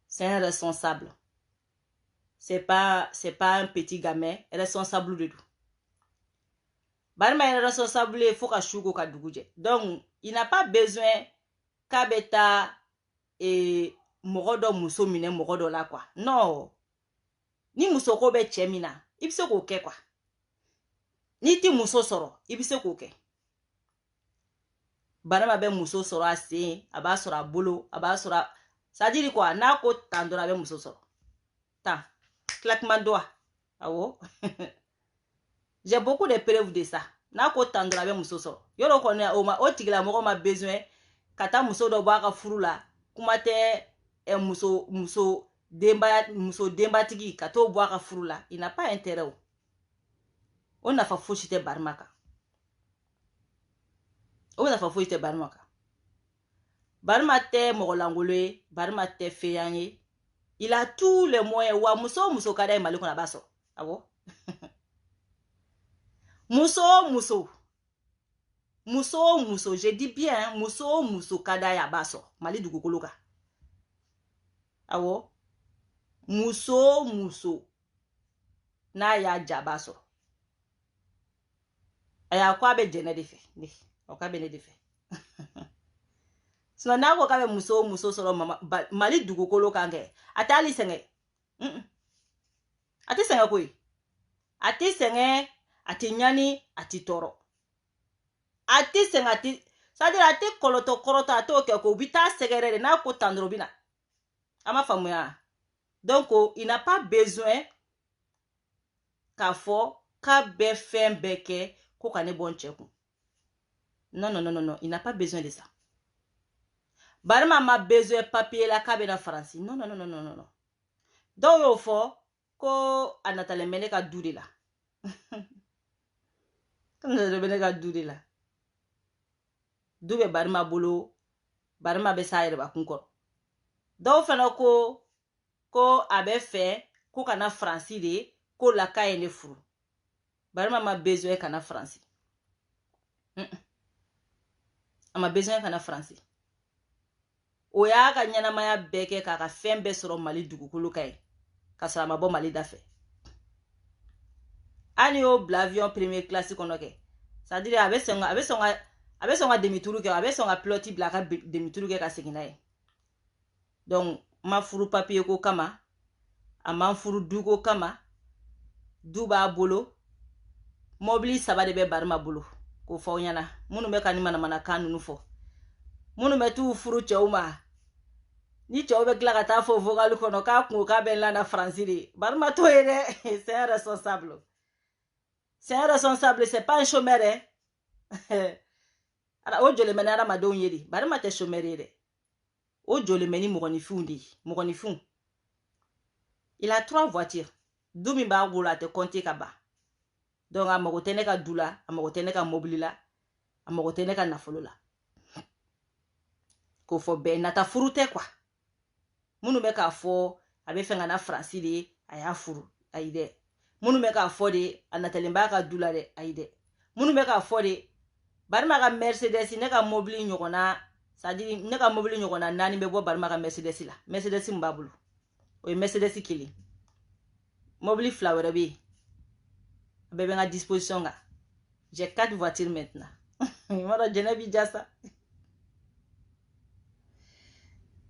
C'est un responsable. C'est pas un petit gamin, responsable de tout. Barma est responsable, il faut ka shugo ka duguje. Donc, il n'a pas besoin ka beta et moko do muso mine moko do la quoi. Non. Ni muso ko be chemina, ibse ko ke quoi. Ni ti muso soro, ibse ko ke. Barama be muso soro ase, aba soro bolo, aba soro. Ça dit quoi? Na ko tandora be muso soro. Ta, claquement doigt. Ah oh. J'ai beaucoup de preuves de ça. Na ko tandora be muso soro. Yoro koné o tigla moko ma besoin kata muso do ba ka furu la. Kuma te muso demba tigi kato bo ka furu la. Il n'a pas intérêt. On a fa fochite barmaka. On a fa fochite barmaka. Barma te mogolangolé, barma te feyanye. Il a tous les moyens. Wa muso kada mali kona baso. Ah bon? Muso, je dis bien, muso kada ya baso. Mali du kukuluka. Ah bon? Muso. Na ya jabaso. Aya kwa be jene de fe. O ka be ne de fe. Sinon na ko ka be muso solo mali du kukuluka nge. Atali senge. Ati senge koi. Ati senge, ati nyani, ati toro. Ati senge ati. C'est-à-dire ati koroto ati oke ko bita segere na ko tandrobina. Ama famuya. Donc il n'a pas besoin ka fo ka be fen beke ko kane bon cheku. Non, il n'a pas besoin de ça. Barma ma besoin papier la ka be na France. Non. Donc yo fo ko anatale mene ka dudi la. Anatale mene ka dudi la. Dube barma bolo, barma be sa yere ba kunkoro. Donc fana ko abe fe ko kana France de ko la ka ene furu. Barma ma besoin kana France. Ama besoin kana France. O ya ka nyana maya beke ka fen be soro mali dugukulu kai. Ka sara ma bo mali dafe. Ani o blavion premier classe kono ke. Ça dit abe songa demi-tour ke abe songa piloti blaka demi-tour ke ka seginaye. Donc ma furu papier ko kama, ama furu dugo kama, duba bolo, mobili saba de be barma bolo. Ko fo nyana, munu me kanima na mana kanu fo. Munu me tu furu chawma. Ni chawbe kla ta fo vogal kono ka ku ka ben la na franciri. Barma to ere, c'est un responsable. C'est un responsable, c'est pas un chômeur. Ara o jole menara ma don yedi. Barma te chômeur ere. O jole meni mogonifun. Il a 3 voitures. Dumi ba gula te compter kaba. Donc a magotene ka dula, a magotene ka mobili la, a magotene ka nafolo la. Ko fo be nata furute kwa. Munu me ka fo abe fenga na France de aya furu aide. Munu me ka fo de anatelemba ka dula de aide. Munu me ka fo de barma ka Mercedes ne ka mobili nyogona, c'est-à-dire ne ka mobili nyogona nani be bo barma ka Mercedes la. Mercedes mbabulu. O Mercedes kili. Mobili flower be. Bébé à disposition. J'ai 4 voitures maintenant. Moi, je n'ai pas ça.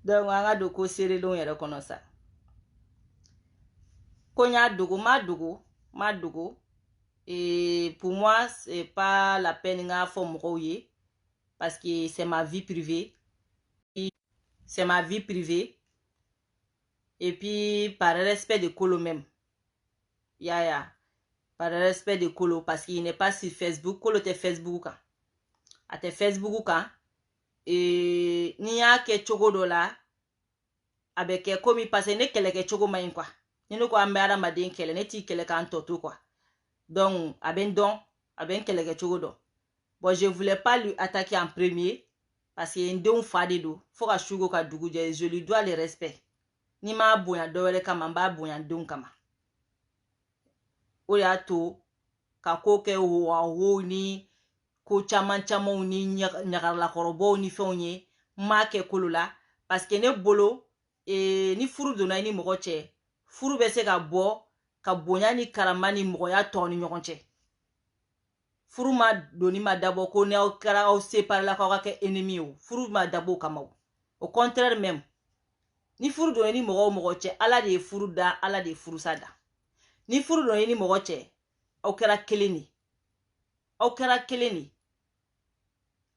Donc, on a de quoi serrer l'on et reconnaître ça. Quand y a madogo. Et pour moi, c'est pas la peine de faire mon rouiller. Parce que c'est ma vie privée. C'est ma vie privée. Et puis, par respect de Colo même. Ya. Par respect de Colo, parce qu'il n'est pas sur Facebook. Colo te Facebook. A te Facebook. Et ni ya ke chogo do la. Avec komi parce ne kele ke chogo main quoi. Ni no ko ambara madin kele ne ti kele kan totu quoi. Donc aben kele ke chogo do. Bon, je voulais pas lui attaquer en premier parce qu'il ndon fade do. Faut ka shugo ka dugu je lui dois le respect. Ni ma bonya do wele kama mba bonya ndon kama. O ya to ka koke wo ni ko caman camanw ni ɲagaralakɔrɔbɔw ni fɛnw ye m'a kɛ kolo la parce que ne bolo ni furu donna ni mɔgɔ cɛ furu bɛ se ka bɔ ka bonya ni karama ni mɔgɔya tɔ ni ɲɔgɔn cɛ furu ma doni ma dabɔ ko n'aw kɛra aw séparé la k'aw ka kɛ ennemi o furu ma dabɔ kama o au contraire même ni furu donna ni mɔgɔ o mɔgɔ cɛ ala de ye furu da ala de ye furusa da ni furu donna ni mɔgɔ cɛ aw kɛra kelen de aw kɛra kelen de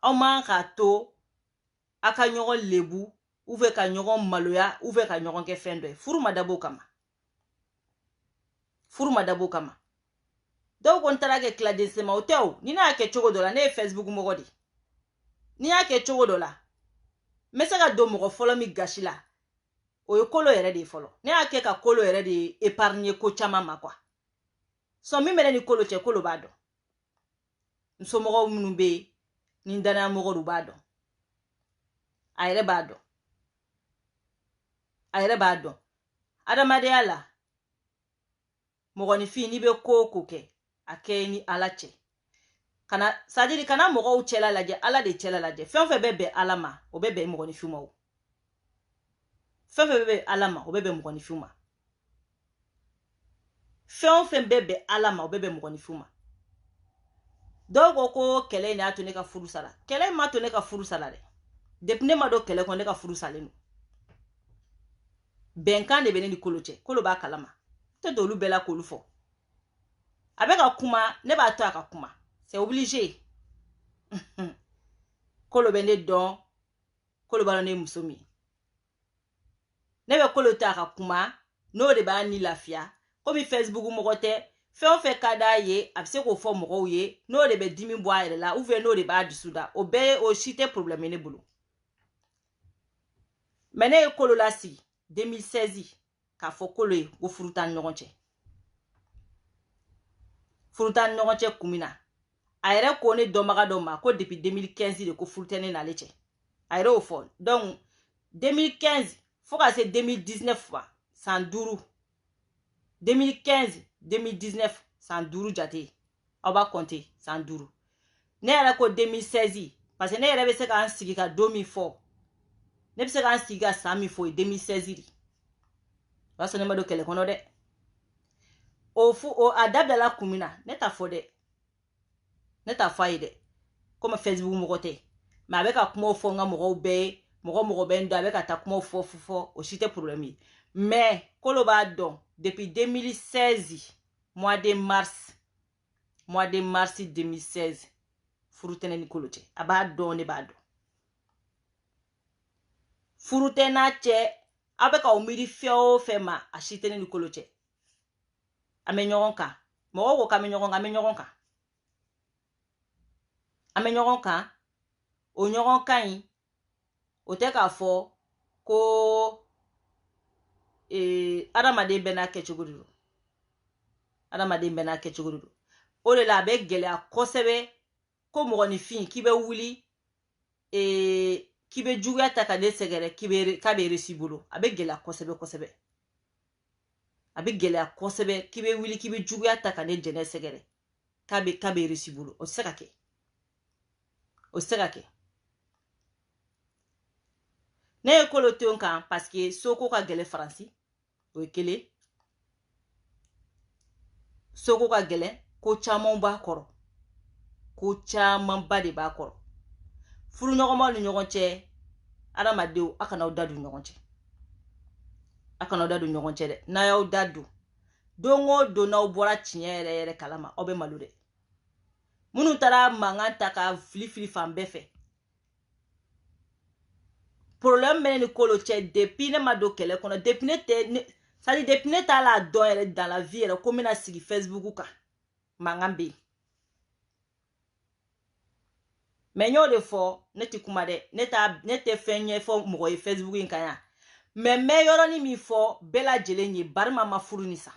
aw man ka to a ka ɲɔgɔn lebu ou bien ka ɲɔgɔn maloya ou bien ka ɲɔgɔn kɛ fɛn dɔ ye furu ma dabɔ kama furu ma dabɔ kama dɔw ko n taara kɛ tiladen sema o tɛ o ni ne y'a kɛ cogo dɔ la ne ye Facebook mɔgɔ de ni y'a kɛ cogo dɔ la n bɛ se ka don mɔgɔ fɔlɔ min gasi la o ye kolo yɛrɛ de ye fɔlɔ ne y'a kɛ ka kolo yɛrɛ de épargner ko caman ma quoi sɔn min bɛ ne ni kolo cɛ kolo b'a dɔn nsomɔgɔw minnu bɛ yen ni danayamɔgɔw b'a dɔn a yɛrɛ b'a dɔn a yɛrɛ b'a dɔn adamadenya la mɔgɔninfin n'i bɛ ko o ko kɛ a kɛ ni ala cɛ kana sadiri kana mɔgɔw cɛla lajɛ ala de cɛla lajɛ fɛn o fɛn bɛ bɛn ala ma o bɛ bɛn mɔgɔninfin ma o fɛn o fɛn bɛ bɛn ala ma o bɛ bɛn mɔgɔninfin ma fɛn o fɛn bɛ bɛn ala ma o bɛ bɛn mɔgɔninfin ma dɔw ko ko kɛlɛ in y'a to ne ka furu sara kɛlɛ in m'a to ne ka furu sara dɛ depuis ne ma don kɛlɛ kɔnɔ ne ka furu salen don bɛnkan de bɛ ne ni kolo cɛ kolo b'a kalama tɛ don olu bɛɛ la k'olu fɔ a bɛ ka kuma ne b'a to a ka kuma c'est obligé kolo bɛ ne dɔn kolo b'a dɔn ne ye muso min ne bɛ kolo to a ka kuma n'o de b'a ni lafiya komi Facebook mɔgɔ tɛ fɛn o fɛn ka d'a ye a bɛ se k'o fɔ mɔgɔw ye n'o de bɛ dimi bɔ a yɛrɛ la ou bien n'o de b'a dusu da o bɛɛ o si tɛ problème ye ne bolo mais ne ye kolo lasigi 2016 k'a fɔ kolo ye ko furu t'an ni ɲɔgɔn cɛ furu t'an ni ɲɔgɔn cɛ kun min na a yɛrɛ ko ne dɔnbaga dɔ ma ko depuis 2015 de ko furu tɛ ne n'ale cɛ a yɛrɛ y'o fɔ donc 2015 fo ka se 2019 ma san 5 2015 2019 san 5 jate aw b'a compter san 5 ne yɛrɛ ko 2016 parce que ne yɛrɛ bɛ se k'an sigi ka don min fɔ ne bɛ se k'an sigi ka san min fɔ o ye 2016 de o y'a sɔrɔ ne ma don kɛlɛ kɔnɔ dɛ o a dabilala kun min na ne t'a fɔ dɛ ne t'a fɔ a ye dɛ komi Facebook mɔgɔ tɛ mais a bɛ ka kumaw fɔ n ka mɔgɔw bɛɛ ye mɔgɔ bɛ n dɔn a bɛ ka taa kumaw fɔ o si tɛ problème ye mais kolo b'a dɔn depuis 2016 mois de mars 2016 furu tɛ ne ni kolo cɛ a b'a dɔn ne b'a dɔn furu tɛ n'a cɛ a bɛ ka o miiri fɛn o fɛn ma a si tɛ ne ni kolo cɛ an bɛ ɲɔgɔn kan mɔgɔw ko k'an bɛ ɲɔgɔn kan an bɛ ɲɔgɔn kan an bɛ ɲɔgɔn kan o ɲɔgɔn kan in o tɛ k'a fɔ ko adamaden bɛɛ n'a kɛcogo de don adamaden bɛɛ n'a kɛcogo de don o de la a bɛ gɛlɛya kosɛbɛ ko mɔgɔninfin k'i bɛ wuli k'i bɛ juguya ta ka ne sɛgɛrɛ k'a bɛ réussi bolo a bɛ gɛlɛya kosɛbɛ kosɛbɛ a bɛ gɛlɛya kosɛbɛ k'i bɛ wuli k'i bɛ juguya ta ka ne jɛnɛ sɛgɛrɛ k'a bɛ réussi bolo o tɛ se ka kɛ o tɛ se ka kɛ ne ye kolo to n kan parce que soko ka gɛlɛn Faransi o ye kelen soko ka gɛlɛn ko caman b'a kɔrɔ ko camanba de b'a kɔrɔ furuɲɔgɔnmaw ni ɲɔgɔn cɛ adamadenw a kana aw da don ɲɔgɔn cɛ a kana aw da don ɲɔgɔn cɛ dɛ n'a y'aw da don don o don n'aw bɔra tiɲɛ yɛrɛ yɛrɛ kalama aw bɛ malo dɛ minnu taara mankan ta ka fili fan bɛɛ fɛ problème bɛ ne ni kolo cɛ depuis ne ma don kɛlɛ kɔnɔ depuis ne tɛ depuis ne t'a la dɔn yɛrɛ dans la vie yɛrɛ ko n bɛna sigi Facebook kan mankan bɛ yen mais n y'o de fɔ ne tɛ kuma dɛ ne tɛ fɛn ɲɛfɔ mɔgɔ ye Facebook in kan yan mais n bɛ yɔrɔnin min fɔ bɛɛ lajɛlen ye Barima ma furu in sa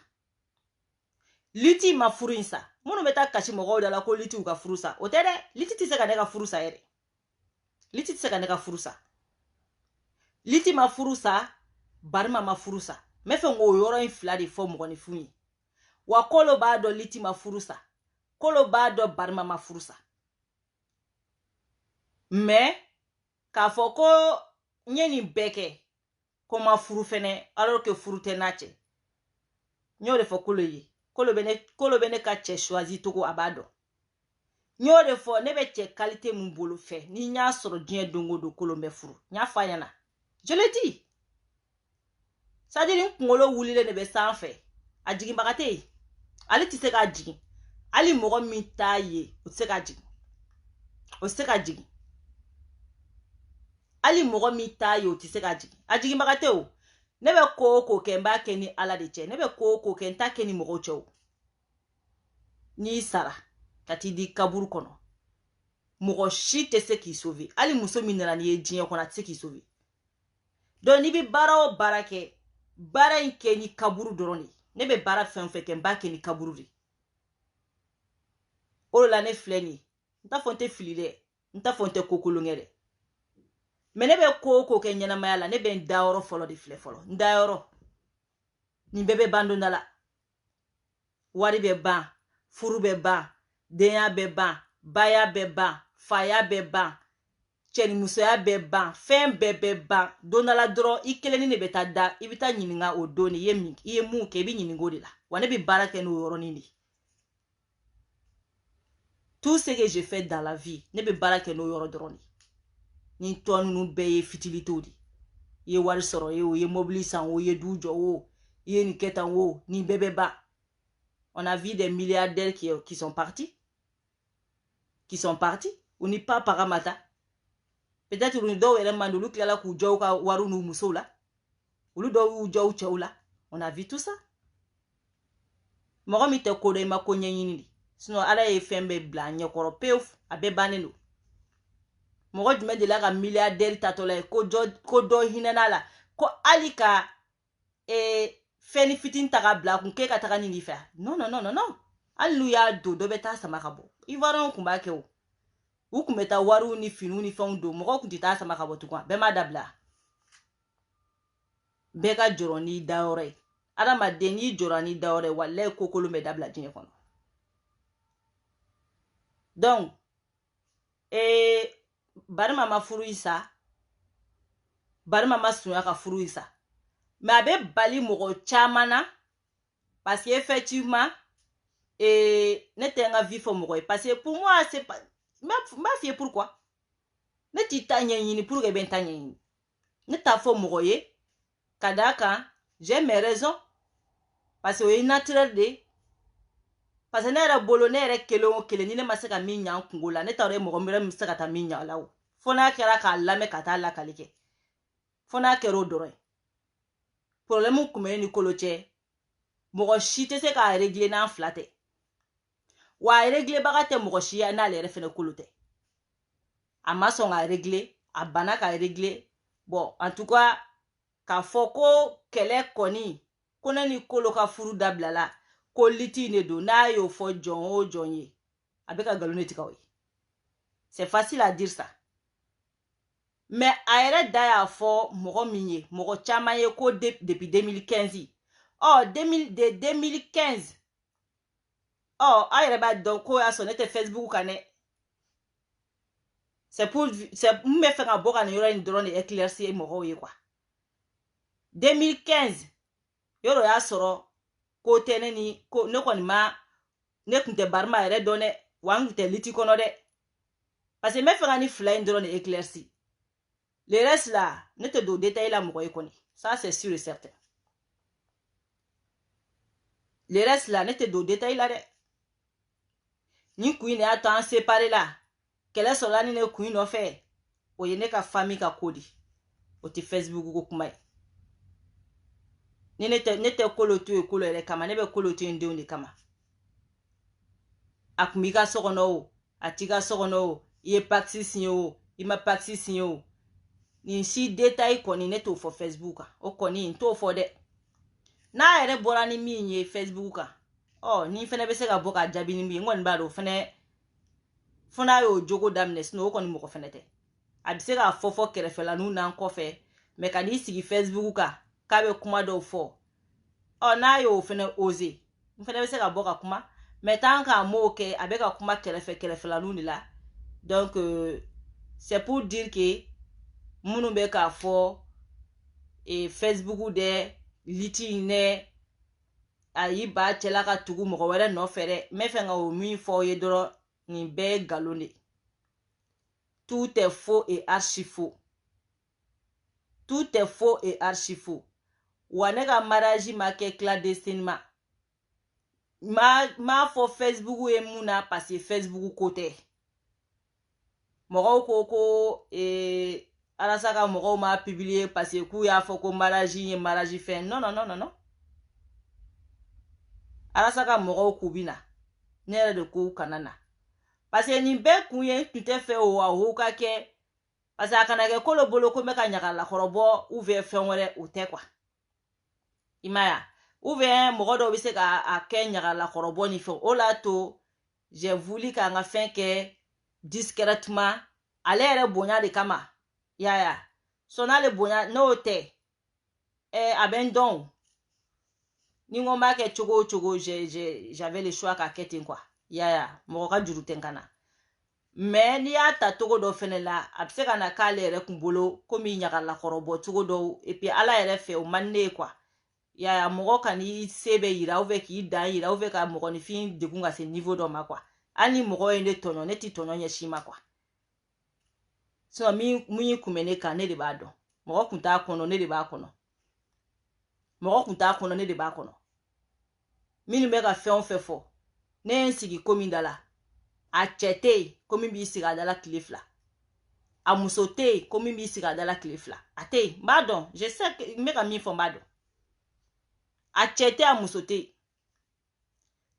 Liti ma furu in sa minnu bɛ taa kasi mɔgɔw da la ko Liti u ka furu sa o tɛ dɛ Liti tɛ se ka ne ka furu sa yɛrɛ Liti tɛ se ka ne ka furu sa Liti ma furu sa Barima ma furu sa n bɛ fɛ k'o yɔrɔ in fila de fɔ mɔgɔninfin ye wa kolo b'a dɔn Liti ma furu sa kolo b'a dɔn Barima ma furu sa mais k'a fɔ ko n ye nin bɛɛ kɛ ko ma furu fɛnɛ alors que furu tɛ n'a cɛ n y'o de fɔ Kolo ye Kolo bɛ ne ka cɛ choisi togo a b'a dɔn n y'o de fɔ ne bɛ cɛ qualité mun bolo fɛ ni n y'a sɔrɔ diɲɛ don o don Kolo bɛ furu n y'a fɔ a ɲɛna je le dis c'est à dire n kunkolo wulilen de bɛ sanfɛ a jiginbaga tɛ yen ale tɛ se k'a jigin hali mɔgɔ min t'a ye o tɛ se k'a jigin o tɛ se k'a jigin hali mɔgɔ min t'a ye o tɛ se k'a jigin a jiginbaga tɛ o ne bɛ ko o ko kɛ n b'a kɛ ni Ala de cɛ ne bɛ ko o ko kɛ n t'a kɛ ni mɔgɔw cɛ o n'i sara ka t'i di kaburu kɔnɔ mɔgɔ si tɛ se k'i sauver hali muso min nana n'i ye diɲɛ kɔnɔ a tɛ se k'i sauver donc n'i bɛ baara o baara kɛ baara in kɛ ni kaburu dɔrɔn de ne bɛ baara fɛn o fɛn kɛ n b'a kɛ ni kaburu de o de la ne filɛ nin ye n t'a fɔ n tɛ fili dɛ n t'a fɔ n tɛ ko kolonkɛ dɛ mais ne bɛ ko o ko kɛ ɲɛnamaya la ne bɛ n dayɔrɔ fɔlɔ de filɛ fɔlɔ n dayɔrɔ nin bɛɛ bɛ ban don da la wari bɛ ban furu bɛ ban denya bɛ ban baya bɛ ban faya bɛ ban cɛnimusoya bɛ ban fɛn bɛɛ bɛ ban don da la dɔrɔn i kelenni de bɛ taa da i bɛ taa ɲininka o don i ye mun kɛ i bɛ ɲininka o de la wa ne bɛ baara kɛ n'o yɔrɔnin de tout ce que je fais dans la vie ne bɛ baara kɛ n'o yɔrɔ dɔrɔn de ni tɔ ninnu bɛɛ ye fitilités de i ye wari sɔrɔ ye o i ye mobili san o i ye du jɔ o i ye nin kɛ tan o nin bɛɛ bɛ ban on a vu des milliardaires qui sont partis u ni pa pagamata peut-être olu dɔw yɛrɛ man di olu tilala k'u jɔ u ka wariw n'u musow la olu dɔw y'u jɔ u cɛw la on a vu tout ça mɔgɔ min tɛ ko dɔn i ma ko ɲɛɲini de sinon Ala ye fɛn bɛɛ bila a ɲɛkɔrɔ pewu a bɛɛ bannen don mɔgɔ jumɛn de la ka milliardaire tatɔla ye ko dɔ hinɛna la ko hali ka fɛn ni fitini ta ka bila kun k'e ka taga nin fɛ non hali n'u y'a don dɔ bɛ taa sama ka bɔ ivoiriyɛnw kun b'a kɛ o u kun bɛ taa wariw ni finiw ni fɛnw don mɔgɔw kun tɛ taa sama ka bɔ tugun bɛɛ m'a dabila bɛɛ ka jɔrɔ n'i dayɔrɔ ye adamaden n'i jɔra n'i dayɔrɔ ye walayi ko kolon bɛ dabila diɲɛ kɔnɔ donc Barima ma furu yi sa Barima ma sunya ka furu yi sa mais a bɛ bali mɔgɔ caman na parce que effectivement ne tɛ n ka vie fɔ mɔgɔ ye parce que pour moi c'est pas n b'a f'i ye pourquoi ne t'i ta ɲɛɲini pour que bɛ n ta ɲɛɲini ne t'a fɔ mɔgɔ ye ka d'a kan j'ai mes raisons parce que o ye naturel de parce que ne yɛrɛ bolo ne yɛrɛ kelen o kelen ni ne ma se ka min ɲa n kungo la ne t'a dɔn e mɔgɔ wɛrɛ min bɛ se ka taa min ɲa la o fo n'a kɛra k'a lamɛn ka taa lakali kɛ fo n'a kɛra o dɔrɔn ye problème kun bɛ ne ni Kolo cɛ mɔgɔ si tɛ se k'a régler n'an fila tɛ wa a régler baga tɛ mɔgɔ si ye n'ale yɛrɛ fɛnɛ Kolo tɛ a ma sɔn k'a régler a banna k'a régler bon en tout cas k'a fɔ ko kɛlɛ kɔni ko ne ni Kolo ka furu dabilala ko liti ne don n'a y'o fɔ jɔn o jɔn ye a bɛ ka nkalon de tigɛ o ye c'est facile à dire ça mais a yɛrɛ da y'a fɔ mɔgɔ min ye mɔgɔ caman ye ko depuis 2015 de 2015 a yɛrɛ b'a dɔn ko y'a sɔrɔ ne tɛ Facebook kan dɛ c'est n bɛ fɛ ka bɔ ka nin yɔrɔ in dɔrɔn de éclaircir mɔgɔw ye quoi 2015 yɔrɔ y'a sɔrɔ ko tɛ ne ni ko ne kɔni ma ne kun tɛ Barima yɛrɛ dɔn dɛ wa n kun tɛ liti kɔnɔ dɛ parce que n bɛ fɛ ka ni fila in dɔrɔn de éclaircir le reste là ne tɛ don détail la mɔgɔ ye kɔni ça c'est sûr et certain le reste là ne tɛ don détail la dɛ ni kun in de y'a to an séparé la kɛlɛ sɔrɔla ni ne kun in nɔfɛ o ye ne ka famille ka ko di o tɛ Facebook ko kuma ye ni ne tɛ Kolo to ye Kolo yɛrɛ kama ne bɛ Kolo to yen denw de kama a kun b'i ka so kɔnɔ o a t'i ka so kɔnɔ o i ye pacte signé o i ma pacte signé o nin si détail kɔni ne t'o fɔ Facebook kan o kɔni n t'o fɔ dɛ n'a yɛrɛ bɔra ni min ye Facebook kan ni fɛnɛ bɛ se ka bɔ ka jaabi ni min ye n kɔni b'a dɔn fo n'a y'o jogo daminɛ sinon o kɔni mɔgɔ fɛnɛ tɛ a bɛ se k'a fɔ kɛrɛfɛlaniw n'an kɔfɛ mais ka n'i sigi Facebook kan k'a bɛ kuma dɔw fɔ n'a y'o fɛnɛ osé n fɛnɛ bɛ se ka bɔ ka kuma mais tant k'a m'o kɛ a bɛ ka kuma kɛrɛfɛlaniw de la donc c'est pour dire que munu be ka fo Facebook de liti ne ayi ba cɛla ka tugu mɔgɔ wɛrɛ nɔfɛ dɛ n bɛ fɛ ka o min fɔ ye dɔrɔn nin bɛɛ ye galon de. Tout est faux et archi faux. Tout est faux et archi faux. Wa ne ka mariage ma kɛ clandestinement. Ma fɔ Facebook ye mun na parce que Facebook ko tɛ. Mɔgɔw ko Alasa ka mɔgɔw ma publier parce que k'u y'a fɔ ko mariage ye mariage fɛn. Non non non non non. Alasa ka mɔgɔw k'u bina. Ne yɛrɛ de ko kana na. Parce que nin bɛɛ kun ye tun tɛ fɛ o ka kɛ parce que a kana kɛ kolo bolo ko mɛ ka ɲagala kɔrɔbɔ ou bien fɛn wɛrɛ o tɛ quoi. I ma ya ou bien mɔgɔ dɔw bɛ se ka a kɛ ɲagala kɔrɔbɔ ni fɛn o la to j'ai voulu ka n ka fɛn kɛ discrètement ale yɛrɛ bonya de kama ya so n'ale bonya n'o tɛ a bɛ n dɔn ni ko n b'a kɛ cogo o cogo j'avais le choix ka kɛ ten quoi. Ya mɔgɔ ka juru tɛ kana mais n'i y'a ta togo dɔ fɛnɛ la a bɛ se ka na k'ale yɛrɛ kun bolo komi ɲagala kɔrɔbɔ togo dɔw et puis ala yɛrɛ fɛ o man ne ye quoi. Ya mɔgɔ ka n'i se bɛ yira ou bien k'i dan yira ou bien ka mɔgɔninfin degun ka se niveau dɔ ma quoi. Hali ni mɔgɔ ye ne tɔɲɔ ne ti tɔɲɔ ɲɛsin ma quoi. Sinon mun yi kun bɛ ne kan ne de b'a dɔn. Mɔgɔ kun t'a kɔnɔ ne de b'a kɔnɔ. Mɔgɔ kun t'a kɔnɔ ne de b'a kɔnɔ. Minnu bɛ ka fɛn o fɛn fɔ ne ye n sigi ko min da la a cɛ tɛ yen ko min b'i sigi a da la tile 2 a muso tɛ yen ko min b'i sigi a da la tile 2 a tɛ yen n b'a dɔn je sais n bɛ ka min fɔ n b'a dɔn a cɛ tɛ a muso tɛ yen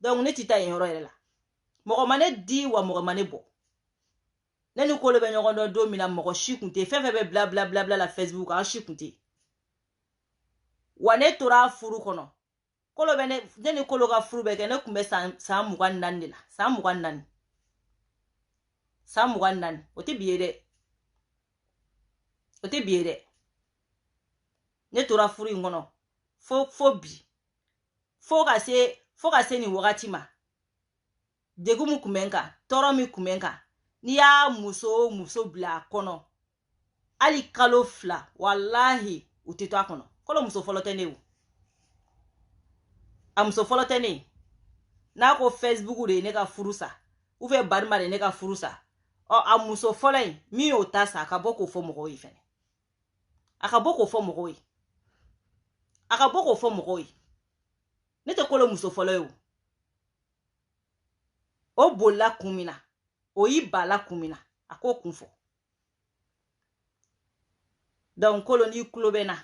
donc ne ti taa yen yɔrɔ yɛrɛ la mɔgɔ ma ne di wa mɔgɔ ma ne bɔ ne ni kolo bɛ ɲɔgɔn dɔn don min na mɔgɔ si kun tɛ fɛn fɛn bɛ bila la Facebook an si kun tɛ wa ne tora furu kɔnɔ kolo bɛ ne ni kolo ka furu bɛ kɛ ne kun bɛ san 24 de la san 24 san 24 o tɛ bi ye dɛ o tɛ bi ye dɛ ne tora furu in kɔnɔ fo bi fo ka se nin wagati ma degun min kun bɛ n kan tɔɔrɔ min kun bɛ n kan n'i y'a muso bila a kɔnɔ hali kalo 2 walahi u tɛ to a kɔnɔ kolo muso fɔlɔ tɛ ne o a muso fɔlɔ tɛ ne n'a ko Facebook de ye ne ka furu sa ou bien Barima de ye ne ka furu sa a muso fɔlɔ in min y'o ta sa a ka bɔ k'o fɔ mɔgɔw ye fɛnɛ a ka bɔ k'o fɔ mɔgɔw ye a ka bɔ k'o fɔ mɔgɔw ye ne tɛ kolo muso fɔlɔ ye o bolila kun min na o y'i bala kun min na a k'o kun fɔ donc kolo n'i kulo bɛ na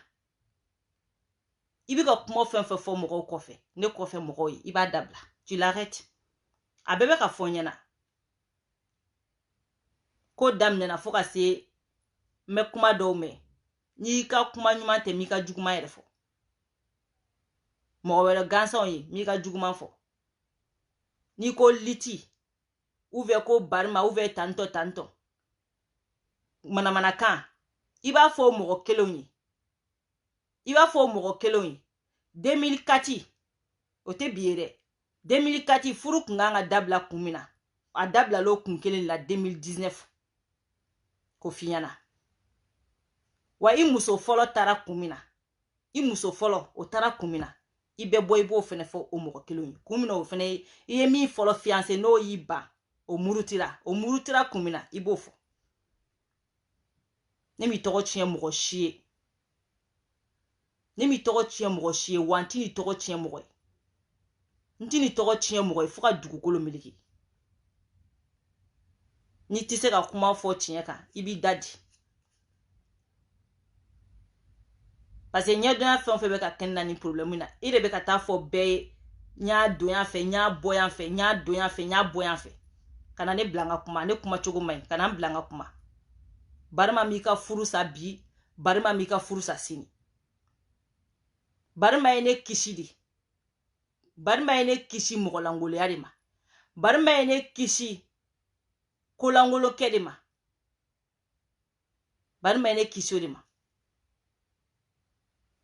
i bɛ ka kuma fɛn fɛn fɔ mɔgɔw kɔfɛ ne kɔfɛ mɔgɔw ye i b'a dabila tu l'arrêtes a bɛɛ bɛ ka fɔ ɲɛna ko daminɛna fo ka se n bɛ kuma dɔw mɛn n'i ka kuma ɲuman tɛ m'i ka juguman yɛrɛ fɔ mɔgɔ wɛrɛ gansanw ye m'i ka juguman fɔ n'i ko liti ou bien ko Barima ou bien tantɔ manamanakan i b'a fɔ mɔgɔ kelenw ye i b'a fɔ mɔgɔ kelenw ye 2004 o tɛ bi ye dɛ 2004 furu kun kan ka dabila kun min na a dabila l'o kun kelen la 2019 ko f'i ɲɛna wa i muso fɔlɔ taara kun min na i muso fɔlɔ o taara kun min na i bɛ bɔ i b'o fɛnɛ fɔ o mɔgɔ kelenw ye kun min na o fɛnɛ i ye min fɔlɔ fiancé n'o y'i ban o murutira kun min na i b'o fɔ ne m'i tɔgɔ tiɲɛ mɔgɔ si ye ne m'i tɔgɔ tiɲɛ mɔgɔ si ye wa n t'i ni tɔgɔ tiɲɛ mɔgɔ ye n t'i ni tɔgɔ tiɲɛ mɔgɔ ye fo ka dugukolo meleke n'i tɛ se ka kuma fɔ tiɲɛ kan i b'i da di parce que ɲɛdɔnya fɛn o fɛn bɛ ka kɛ na ni problème na i de bɛ ka taa fɔ bɛɛ ye n y'a don yan fɛ n y'a bɔ yan fɛ n y'a don yan fɛ n y'a bɔ yan fɛ ka na ne bila n ka kuma ne kuma cogo man ɲi ka na n bila n ka kuma Barima m'i ka furu sa bi Barima m'i ka furu sa sini Barima ye ne kisi de Barima ye ne kisi mɔgɔlangoloya de ma Barima ye ne kisi kolangolokɛ de ma Barima ye ne kisi o de ma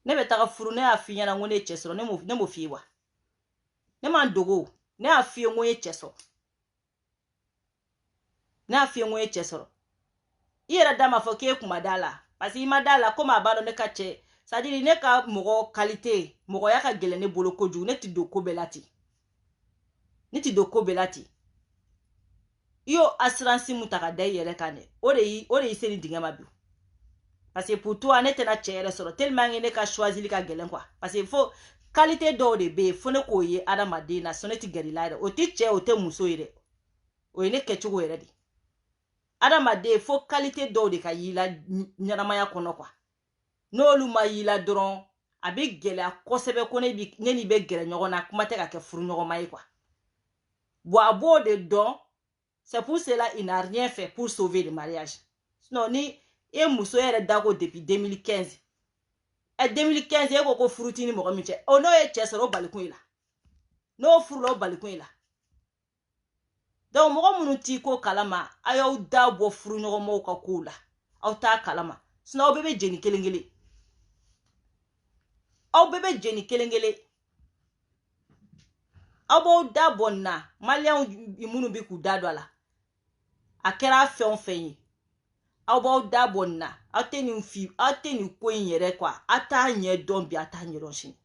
ne bɛ taga furu ne y'a f'i ɲɛna ko ne ye cɛ sɔrɔ ne m'o f'i ye wa ne m'an dogo ne y'a f'i ye ko n ye cɛ sɔrɔ ne y'a f'i ye ko n ye cɛ sɔrɔ ira dama fo ke kuma dala parce que madala comme abalo ne ka che c'est-à-dire ne ka mogo qualité mogo ya ka gele ne bolo koju ne ti do ko belati ne ti do ko belati yo assurance mutaka dai yere kane ore yi seni dingama bi parce que pour toi ne tena chere soro tellement ne ka choisir ka gelen quoi parce que faut qualité do de be fo ne ko ye adama de na soneti gerilade o ti che o te muso ire o ne ke chugo ire di adama de fo qualité do de ka yila nyaramaya kono quoi no lu ma yila dron abi gele akosebe ko ne bi nyeni be gele nyogo na kuma te ka ke furu nyogo mai quoi boabo de don c'est pour cela il n'a rien fait pour sauver le mariage sinon ni e muso ere dago depuis 2015 et 2015 e ko fruitini mo mi che o no e chesero balikun ila no furo balikun ila donc mo munu ti ko kalama ayo da bo furu nyogo mo ka kula au ta kalama sinon o bebe jeni kelengele au bebe jeni kelengele abo da bonna malian imunu bi ku da dola akera fe yi abo da bonna ateni ko yere kwa ata nye don bi ata nye roshin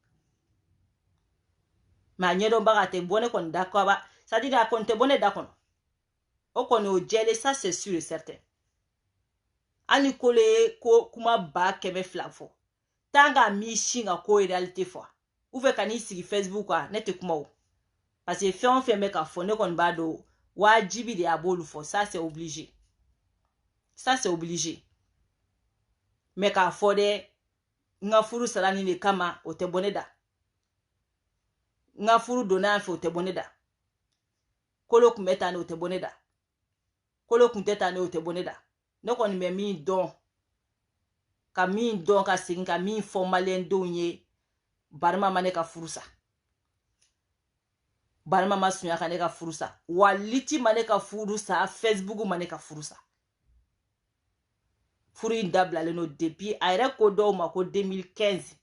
ma nye don baga te bonne kon da ko ba ça dit da kon te bonne da kon o kon o jele ça c'est sûr et certain ani kole ko kuma ba kebe flafo tanga mi shinga ko réalité fo ou fe kan isi Facebook kwa nete kuma o parce que fait me ka fo ne kon ba do wajibi de abolu fo ça c'est obligé. Ça c'est obligé. Mais ka fo de nga furu salani ne kama o te boneda. Nga furu dona fe o te boneda. Kolo kumeta ne o te boneda. Kolo kunteta ne o te boneda. Ne kon me mi don. Ka mi don ka sin ka mi formalen do nye barma mane ka furusa. Barma masunya ka ne ka furusa. Waliti mane ka furusa, Facebook mane ka furusa. Furi dabla le no depuis ayre ko do ma ko 2015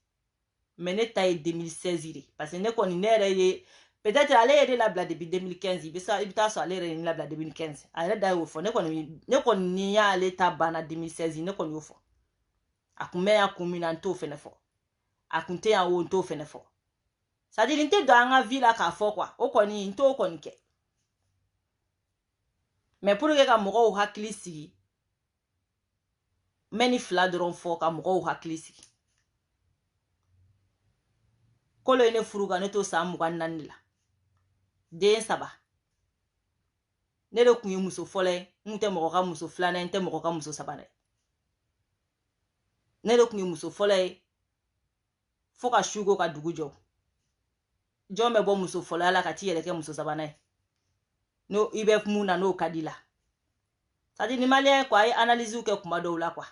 mais ne taille 2016 iri parce que ne ko ni nere ye peut-être aller de la bla depuis 2015 ibita so aller la bla 2015 ayre da wo fo ne ko ni ya ale ta bana 2016 ne ko ni wo fo akume ya kumina nto fene fo akunte ya wo nto fene fo ça dit nte do anga villa ka fo quoi o ko ni nto ko ni ke mais pour que ka mo ko hakili sigi many fladron fo ka mo hakili sigi kolo ene furuga ne to samu kan nanila den saba ne do kunye muso fole nte mo ka muso flana nte mo ka muso saba ne do kunye muso fole fo ka shugo ka dugu jo me bo muso fole ala ka ti yele ke muso saba no ibe muna no kadila sadi ni malien kwa analyse ke kuma do la kwa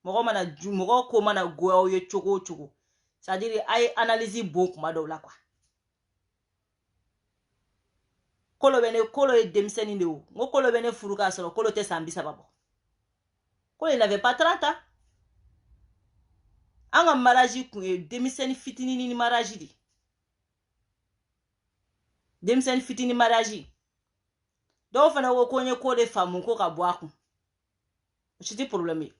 mo ko mana go ye chogo c'est-à-dire ay analyse bon kuma do la kwa kolo e demseni ne o ngo kolo bene furuka soro kolo te sambisa babo kolo il n'avait pas 30 ans anga mariage ku demseni fitini ni mariage di demseni fitini mariage do fana wo konye ko de famu ko ka boaku o chite problème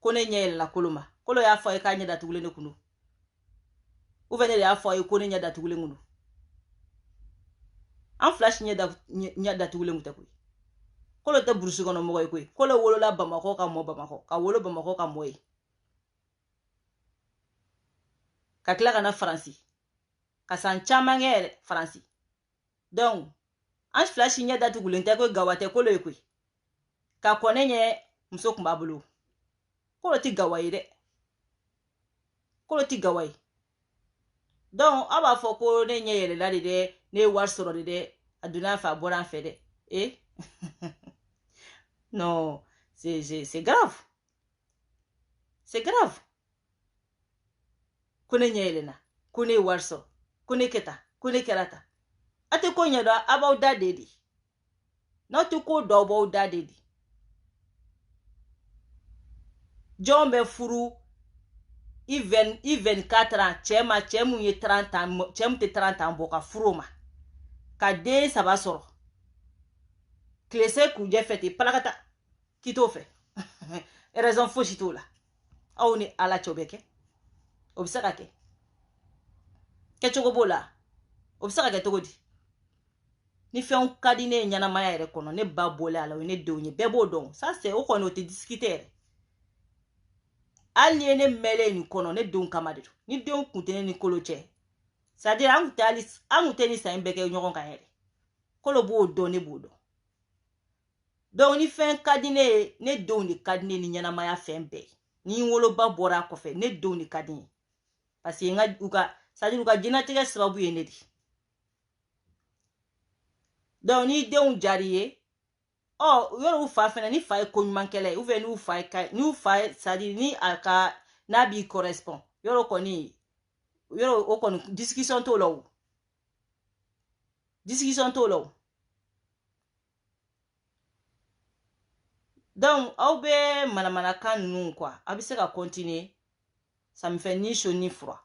kone nyele la koloma kolo ya fo e ka nya datugule ne kunu ou venez ya fo e kone nya datugule ngunu en flash nya datugule ngutakui kolo te burusu kono mo ko kolo wolo la Bamako ka mo Bamako ka wolo Bamako ka moy ka kila kana France ka san chama ngere France donc en flash nya datugule ntako gawate kolo ekui ka kone nye muso kumbabulu kolo ti gawai de kolo ti gawai donc aba fo ko ne nyele la de ne war soro de aduna fa boran fe de non c'est grave kone nyele na kone warso kone keta kone kerata ate ko nyada about that dedi not to ko do about that dedi John be furu even 4 ans chemu ye 30 ans chemu te 30 ans boka furuma ka de saba soro klese ku je fete palakata kito fe raison fo si to la aw ni ala chobeke obsaka ke chogo bola obsaka ke togodi ni fɛnw ka di ne ye ɲanamaya yɛrɛ kɔnɔ ne ba bɔle a la o ye ne denw ye bɛɛ b'o dɔn ça c'est o kɔni o tɛ discuter yɛrɛ hali ni ye ne mɛlɛ nin kɔnɔ ne denw kama de don ni denw kun tɛ ne ni kolo cɛ c'est à dire an kun tɛ ni san bɛɛ kɛ ɲɔgɔn kan yɛrɛ kolo b'o dɔn ne b'o dɔn donc ni fɛn ka di ne ye ne denw de ka di ne ni ɲanamaya fɛn bɛɛ ni n woloba bɔra a kɔfɛ ne denw de ka di ye parce que c'est à dire u ka jinatigɛ sababu ye ne de donc ni denw jari ye yɔrɔ u fa fɛnɛ ni fa ye ko ɲuman kɛla ye ou bien n'u fa ye c'est à dire ni a ka n'a b'i correspond yɔrɔ kɔni yɔrɔ o kɔni discussion t'o la o discussion t'o la o donc aw bɛ manamanakan ninnu quoi a bɛ se ka continuer ça me fait ni chaud ni froid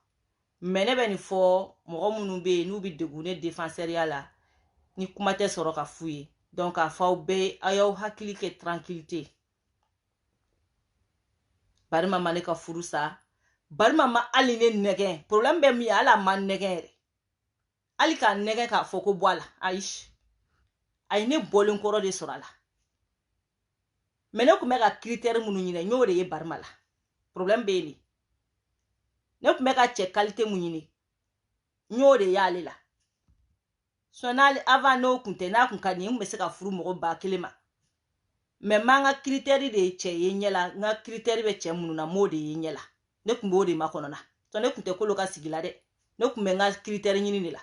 mais ne bɛ nin fɔ mɔgɔ minnu bɛ yen n'u bɛ degun ne défenseuria la ni kuma tɛ sɔrɔ ka f'u ye donc a fɔ aw bɛɛ a y'aw hakili kɛ tranquillité bari mama ne ka furu sa bari mama hali ne nɛgɛn problème bɛ min ye hali a ma nɛgɛn yɛrɛ hali k'a nɛgɛn k'a fɔ ko bɔ a la ayi a ye ne bɔlen kɔrɔ de sɔrɔ a la mais ne tun bɛ ka critère minnu ɲini n y'o de ye barima la problème bɛ yen ne tun bɛ ka cɛ qualité mun ɲini n y'o de y'ale la n'ale avant n'o kun tɛ n'a kun ka di n bɛ se ka furu mɔgɔ 1000 ma mais m'an ka critère de ye cɛ ye ɲɛ la n ka critère bɛ cɛ minnu na m'o de ye ɲɛ la ne kun b'o de makɔnɔna ne kun tɛ kolo ka sigi la dɛ ne kun bɛ n ka critère ɲini de la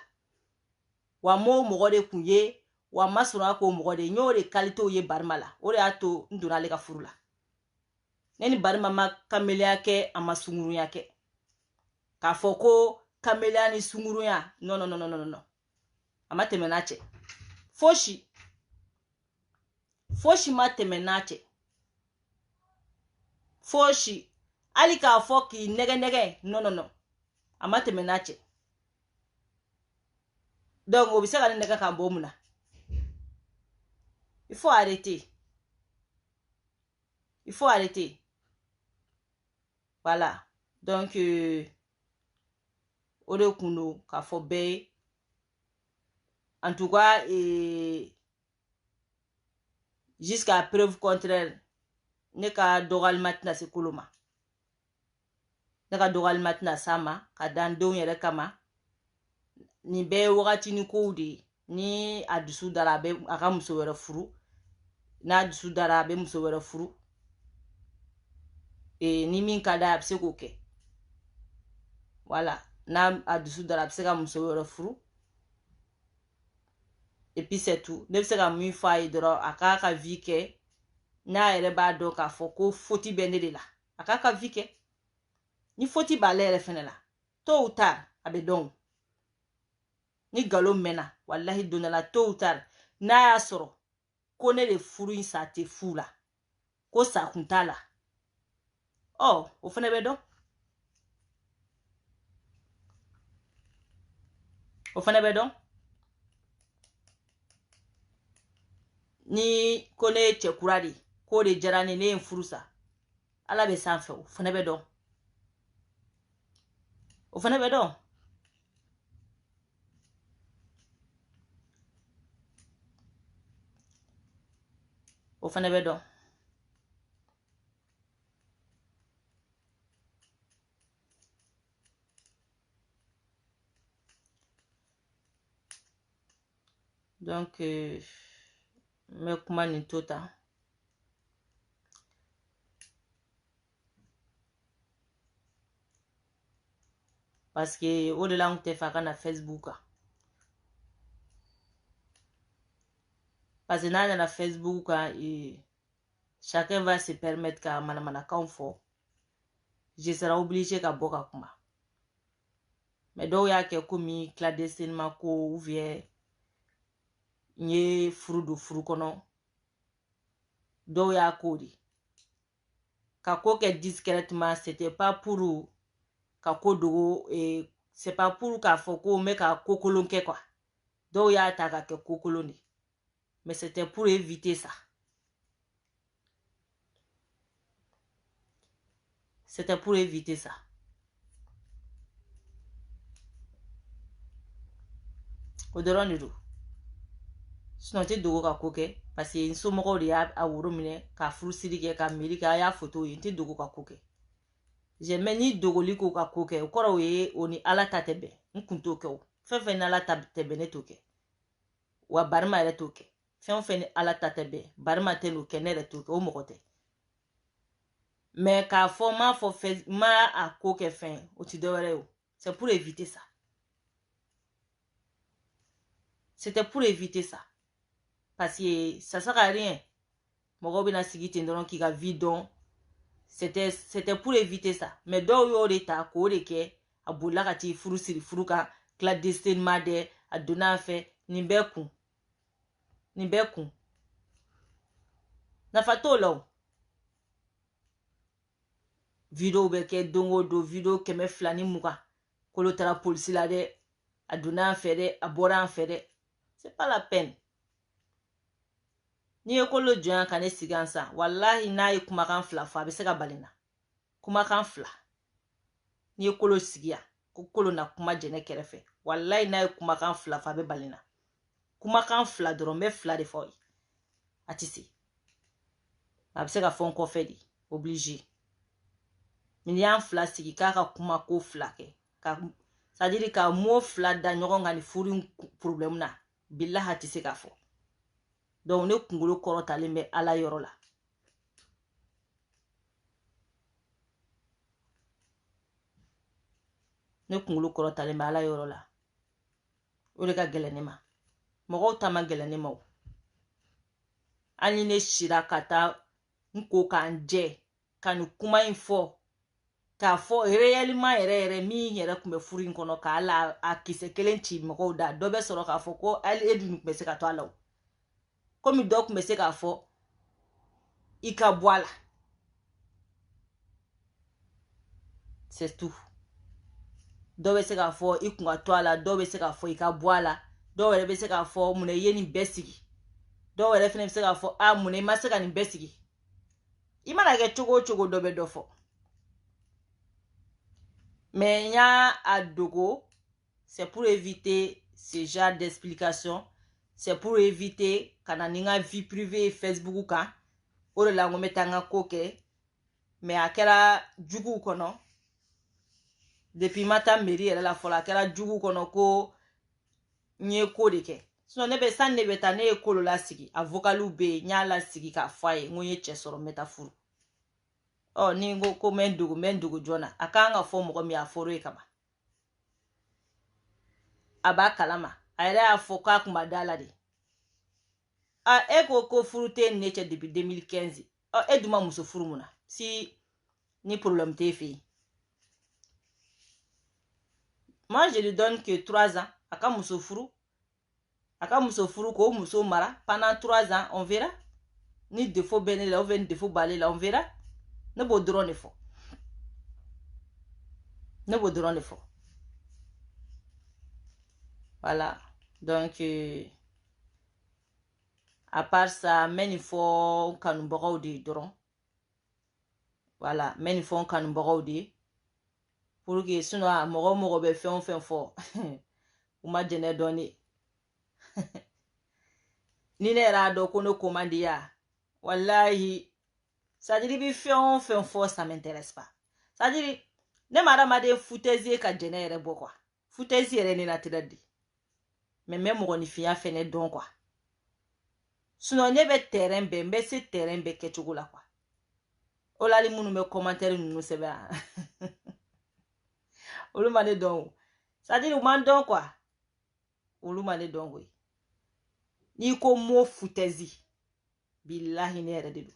wa m'o mɔgɔ de kun ye wa ma sɔrɔ a k'o mɔgɔ de n y'o de qualité ye barima la o de y'a to n donna ale ka furu la ne ni barima ma kameleya kɛ a ma sungurunya kɛ k'a fɔ ko kameleya ni sungurunya non non non non non a ma tɛmɛ n'a cɛ fosi ma tɛmɛ n'a cɛ fosi hali k'a fɔ k'i nɛgɛ non non non a ma tɛmɛ n'a cɛ donc o bɛ se ka ne nɛgɛ k'an bɔ mun na il faut arrêter voilà donc o de kun don k'a fɔ bɛɛ ye en tout cas jusqu'à preuve contraire ne ka dɔgɔlima tɛna se kolo ma ne ka dɔgɔlima tɛna s'a ma ka da n denw yɛrɛ kama nin bɛɛ ye wagatini kow de ye ni a dusu dara a ka muso wɛrɛ furu n'a dusu dara a bɛ muso wɛrɛ furu ni min ka d'a ye a bɛ se k'o kɛ voilà n'a a dusu dara a bɛ se ka muso wɛrɛ furu et puis c'est tout ne bɛ se ka min fɔ a ye dɔrɔn a k'a ka vie kɛ n'a yɛrɛ b'a dɔn k'a fɔ ko faute bɛ ne de la a k'a ka vie kɛ ni faute b'ale yɛrɛ fɛnɛ la tôt ou tard a bɛ dɔn ni nkalon mɛnna walahi don dɔ la tôt ou tard n'a y'a sɔrɔ ko ne de furu in sa tɛ fu la ko sa kun t'a la o fɛnɛ bɛ dɔn o fɛnɛ bɛ dɔn ni ko ne ye cɛ kura de k'o de diyara ne ye n furu sa ala bɛ sanfɛ o fɛnɛ bɛ dɔn o fɛnɛ bɛ dɔn o fɛnɛ bɛ dɔn donc n bɛ kuma nin to tan parce que o de la n tɛ fɛ a ka na Facebook kan parce que n'a nana Facebook kan chacun va se permettre ka manamanakanw fɔ je serai obligé ka bɔ ka kuma mais dɔw y'a kɛ komi clandestinement ko ou bien n ye furu don furu kɔnɔ dɔw y'a ko de ka ko kɛ discrètement c'était pas pour ka ko dogo c'est pas pour k'a fɔ ko n bɛ ka ko kolon kɛ quoi dɔw y'a ta ka kɛ ko kolon de Mais c'était pour éviter ça. C'était pour éviter ça. O dɔrɔn de don. Sinon tɛ dogo ka ko kɛ parce que n somɔgɔw de y'a woro minɛ ka furusiri kɛ ka miiri kɛ a y'a foto ye n tɛ dogo ka ko kɛ. J'aime ni dogoli ko ka ko kɛ o kɔrɔ o ye o ni ala ta tɛ bɛn n kun t'o kɛ o fɛn fɛn ni ala ta tɛ bɛn ne t'o kɛ wa barima yɛrɛ t'o kɛ fɛn fɛn ni ala ta tɛ bɛn barima tɛ n'o kɛ ne yɛrɛ t'o kɛ o mɔgɔ tɛ mais k'a fɔ n m'a fɔ fɛn n m'a a ko kɛ fɛn o ti dɔwɛrɛ ye o c'est pour éviter ça. C'était pour éviter ça. Parce que ça sert à rien. Mɔgɔw bɛna sigi ten dɔrɔn k'i ka vie dɔn. C'était pour éviter ça. Mais dɔw y'o de ta k'o de kɛ a bolila ka t'i furu siri furu ka clandestinement dɛ a donna a fɛ nin bɛɛ kun. Nin bɛɛ kun. Nafa t'o la o. Video bɛ kɛ don o don video 200 ni 20 k'olu taara polisi la dɛ a donna an fɛ dɛ a bɔra an fɛ dɛ. C'est pas la peine. Ni ye kolo jɔnya ka ne sigi an san wallahi n'a ye kumakan fila fɔ a bɛ se ka bali na kumakan fila ni ye kolo sigi yan ko kolo na kuma jɛ ne kɛrɛfɛ wallahi n'a ye kumakan fila fɔ a bɛ bali na kumakan fila dɔrɔn n bɛ fila de fɔ a tɛ se a bɛ se ka fɔ n kɔfɛ de obligé ni y'an fila sigi k'a ka kuma ko fila kɛ c'est à dire ka mot fila da ɲɔgɔn kan ni furu problème na billahi a tɛ se k'a fɔ. Donc ne kunkolo kɔrɔtalen bɛ ala yɔrɔ la. Ne kunkolo kɔrɔtalen bɛ ala yɔrɔ la. O de ka gɛlɛn ne ma. Mɔgɔw ta ma gɛlɛn ne ma o. Hali ne sira ka taa n ko k'an jɛ ka nin kuma in fɔ k'a fɔ réellement yɛrɛ yɛrɛ min yɛrɛ tun bɛ furu in kɔnɔ k'a a kisɛ kelen ci mɔgɔw da dɔ bɛ sɔrɔ k'a fɔ ko hali e dun tun bɛ se ka to a la o. Komi dɔ tun bɛ se k'a fɔ i ka bɔ a la. C'est tout. Dɔ bɛ se k'a fɔ i kun ka to a la dɔw bɛ se k'a fɔ i ka bɔ a la dɔw yɛrɛ bɛ se k'a fɔ mun i ye nin bɛɛ sigi dɔw yɛrɛ fana bɛ se k'a fɔ a mun i ma se ka nin bɛɛ sigi i mana kɛ cogo o cogo dɔ bɛ dɔ fɔ mais n y'a dogo c'est pour éviter ce genre d'explication. C'est pour éviter kana ni nga vie privée Facebook kan o de la ngo meta nga ko kɛ mais a kɛra jugu kɔnɔ depuis mata mairie yɛrɛ la fɔlɔ a kɛra jugu kɔnɔ ko n ye ko de kɛ sinon ne bɛ san ne bɛ taa ne ye kolo la sigi avocats bɛ yen n y'a la sigi k'a fɔ a ye n ko n ye cɛ sɔrɔ n bɛ taa furu ni n ko n bɛ dogo joona a kan ka fɔ mɔgɔ min a fɔra ye kaban a b'a kalama a yɛrɛ y'a fɔ k'a kun b'a da la de e ko furu tɛ ne cɛ depuis 2015 e dun ma muso furu mun na si ni problème t'e fɛ yen moi je lui donne que 3 ans a ka muso furu k'o muso mara pendant 3 ans on verra ni défaut bɛ ne la ou bien ni défaut b'ale la on verra ne b'o dɔrɔn de fɔ voilà donc à part ça n bɛ nin fɔ n kanubagaw de ye dɔrɔn voilà n bɛ nin fɔ n kanubagaw de ye pour que sinon mɔgɔ bɛ fɛn o fɛn fɔ u ma jɛnɛ dɔɔnin ni ne yɛrɛ y'a dɔn ko ne ko man di ya wallahi c'est à dire i bɛ fɛn o fɛn fɔ ça m'intéresse pas c'est à dire ne ma adamaden foutaise ka jɛnɛ yɛrɛ bɔ quoi foutaise yɛrɛ ne naturel de mais n bɛ mɔgɔninfinya fɛnɛ dɔn quoi sinon ne bɛ terrain bɛɛ n bɛ se terrain bɛɛ kɛcogo la quoi o la hali minnu bɛ commentaire ninnu sɛbɛn olu ma ne dɔn o c'est à dire u man dɔn quoi olu ma ne dɔn koyi n'i ko mot foutaise billahi ne yɛrɛ de don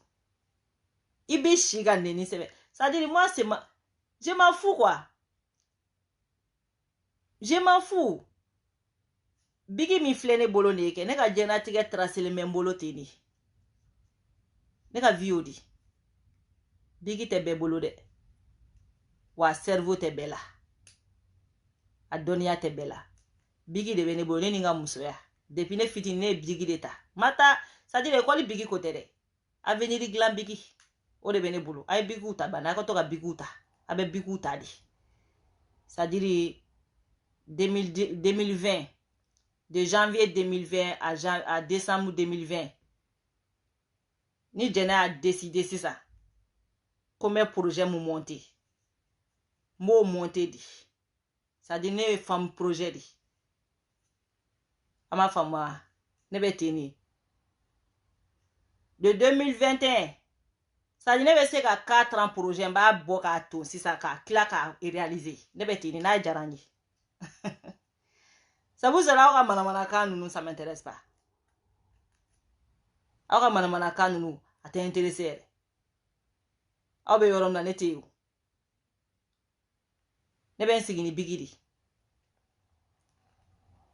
i bɛ si ka neni sɛbɛn c'est à dire moi c'est ma je m'en fous quoi je m'en fous bigi min filɛ ne bolo ne ye kɛ ne ka jɛnatigɛ tracelen bɛ n bolo ten de ne ka vie o di bigi tɛ bɛɛ bolo dɛ wa cerveau tɛ bɛɛ la a dɔnniya tɛ bɛɛ la bigi de bɛ ne bolo ne ni n ka musoya depuis ne fitini ne bigi de ta mata c'est-à-dire école bigi côté de avenir glan bigi o de be ne bolo ay bigi ta bana ko to ka bigi ta abe bigi ta di c'est-à-dire 2020 de janvier 2020 à décembre 2020 ni jene a décidé c'est ça combien projet mu monter mo monter di c'est-à-dire ne femme projet di ama fama ne be teni de 2021 c'est-à-dire ne be se ka 4 ans projet ba bo ka to c'est ça ka kila ka réaliser ne be teni na jarani ça vous sera aura mana kanunu ça m'intéresse pas aura mana kanunu a te intéresser aw be yorom na ne te yo ne be nsigini bigidi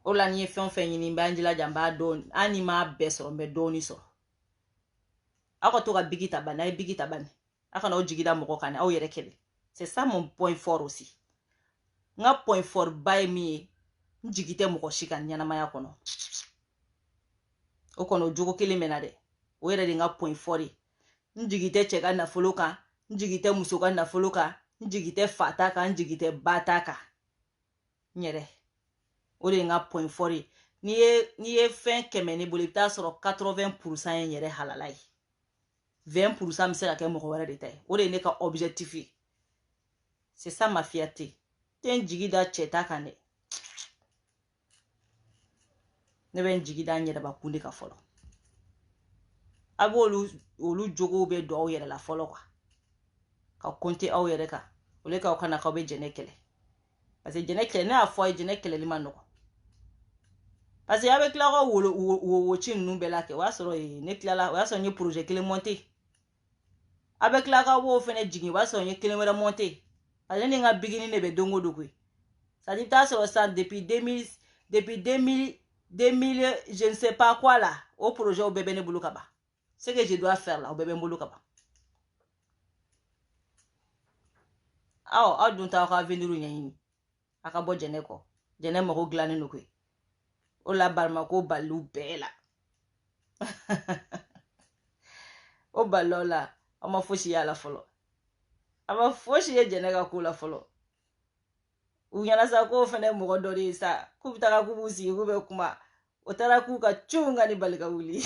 o la ni fɛn fɛn ɲini bɛ anjila jamba don ani ma bɛɛ sɔrɔ mɛ dɔɔni sɔrɔ aw ka to ka bigi ta bani a ye bigi ta bani aw kana o jigida mɔgɔ kan aw yɛrɛ kɛlɛ c'est ça mon point fort aussi n ka point fort ba ye min ye n jigi tɛ mɔgɔ si kan ɲɛnamaya kɔnɔ o kɔnɔ o jogo kelen mɛna dɛ o yɛrɛ de n ka point fort ye n jigi tɛ cɛ ka nafolo kan n jigi tɛ muso ka nafolo kan n jigi tɛ fa ta kan n jigi tɛ ba ta kan n yɛrɛ o de ye n ka point fort ye n'i ye fɛn 100 ne bolo i bɛ taa sɔrɔ 80% ye n yɛrɛ halala ye 20% bɛ se ka kɛ mɔgɔ wɛrɛ de ta ye o de ye ne ka objectif ye c'est ça ma fierté tɛ n jigi da cɛ ta kan dɛ ne bɛ n jigi da n yɛrɛbakun de kan fɔlɔ a b'olu jogow bɛ don aw yɛrɛ la fɔlɔ quoi ka compter aw yɛrɛ kan o le ka aw kana k'aw bɛ jɛnɛ kɛlɛ parce que jɛnɛ kɛlɛ ne y'a fɔ a ye jɛnɛ kɛlɛli ma nɔgɔ parce que a bɛ tila ka woci ninnu bɛɛ la kɛ o y'a sɔrɔ ne tilala o y'a sɔrɔ n ye projet kelen monter a bɛ tila ka wo fɛnɛ jigin o b'a sɔrɔ n ye kelen wɛrɛ monter parce que ne ni n ka bigini de bɛ don o don koyi c'est à dire i bɛ taa sɔrɔ sisan depuis 2000 je ne sais pas quoi là o projet o bɛɛ bɛ ne bolo ka ban ce que je dois faire là o bɛɛ bɛ n bolo ka ban aw dun t'aw ka avenir ɲɛɲini a ka bɔ jɛnɛ kɔ jɛnɛ mago dilannen don koyi o la balima ko baliw bɛɛ la o balilaw la aw ma fosi y'a la fɔlɔ a ma fosi ye jɛnɛ ka ko la fɔlɔ u ɲɛna sa ko fɛnɛ mɔgɔ dɔ de ye sa k'u bɛ taga k'u b'u sigi k'u bɛ kuma o taara k'u ka cun ka ni bali ka wuli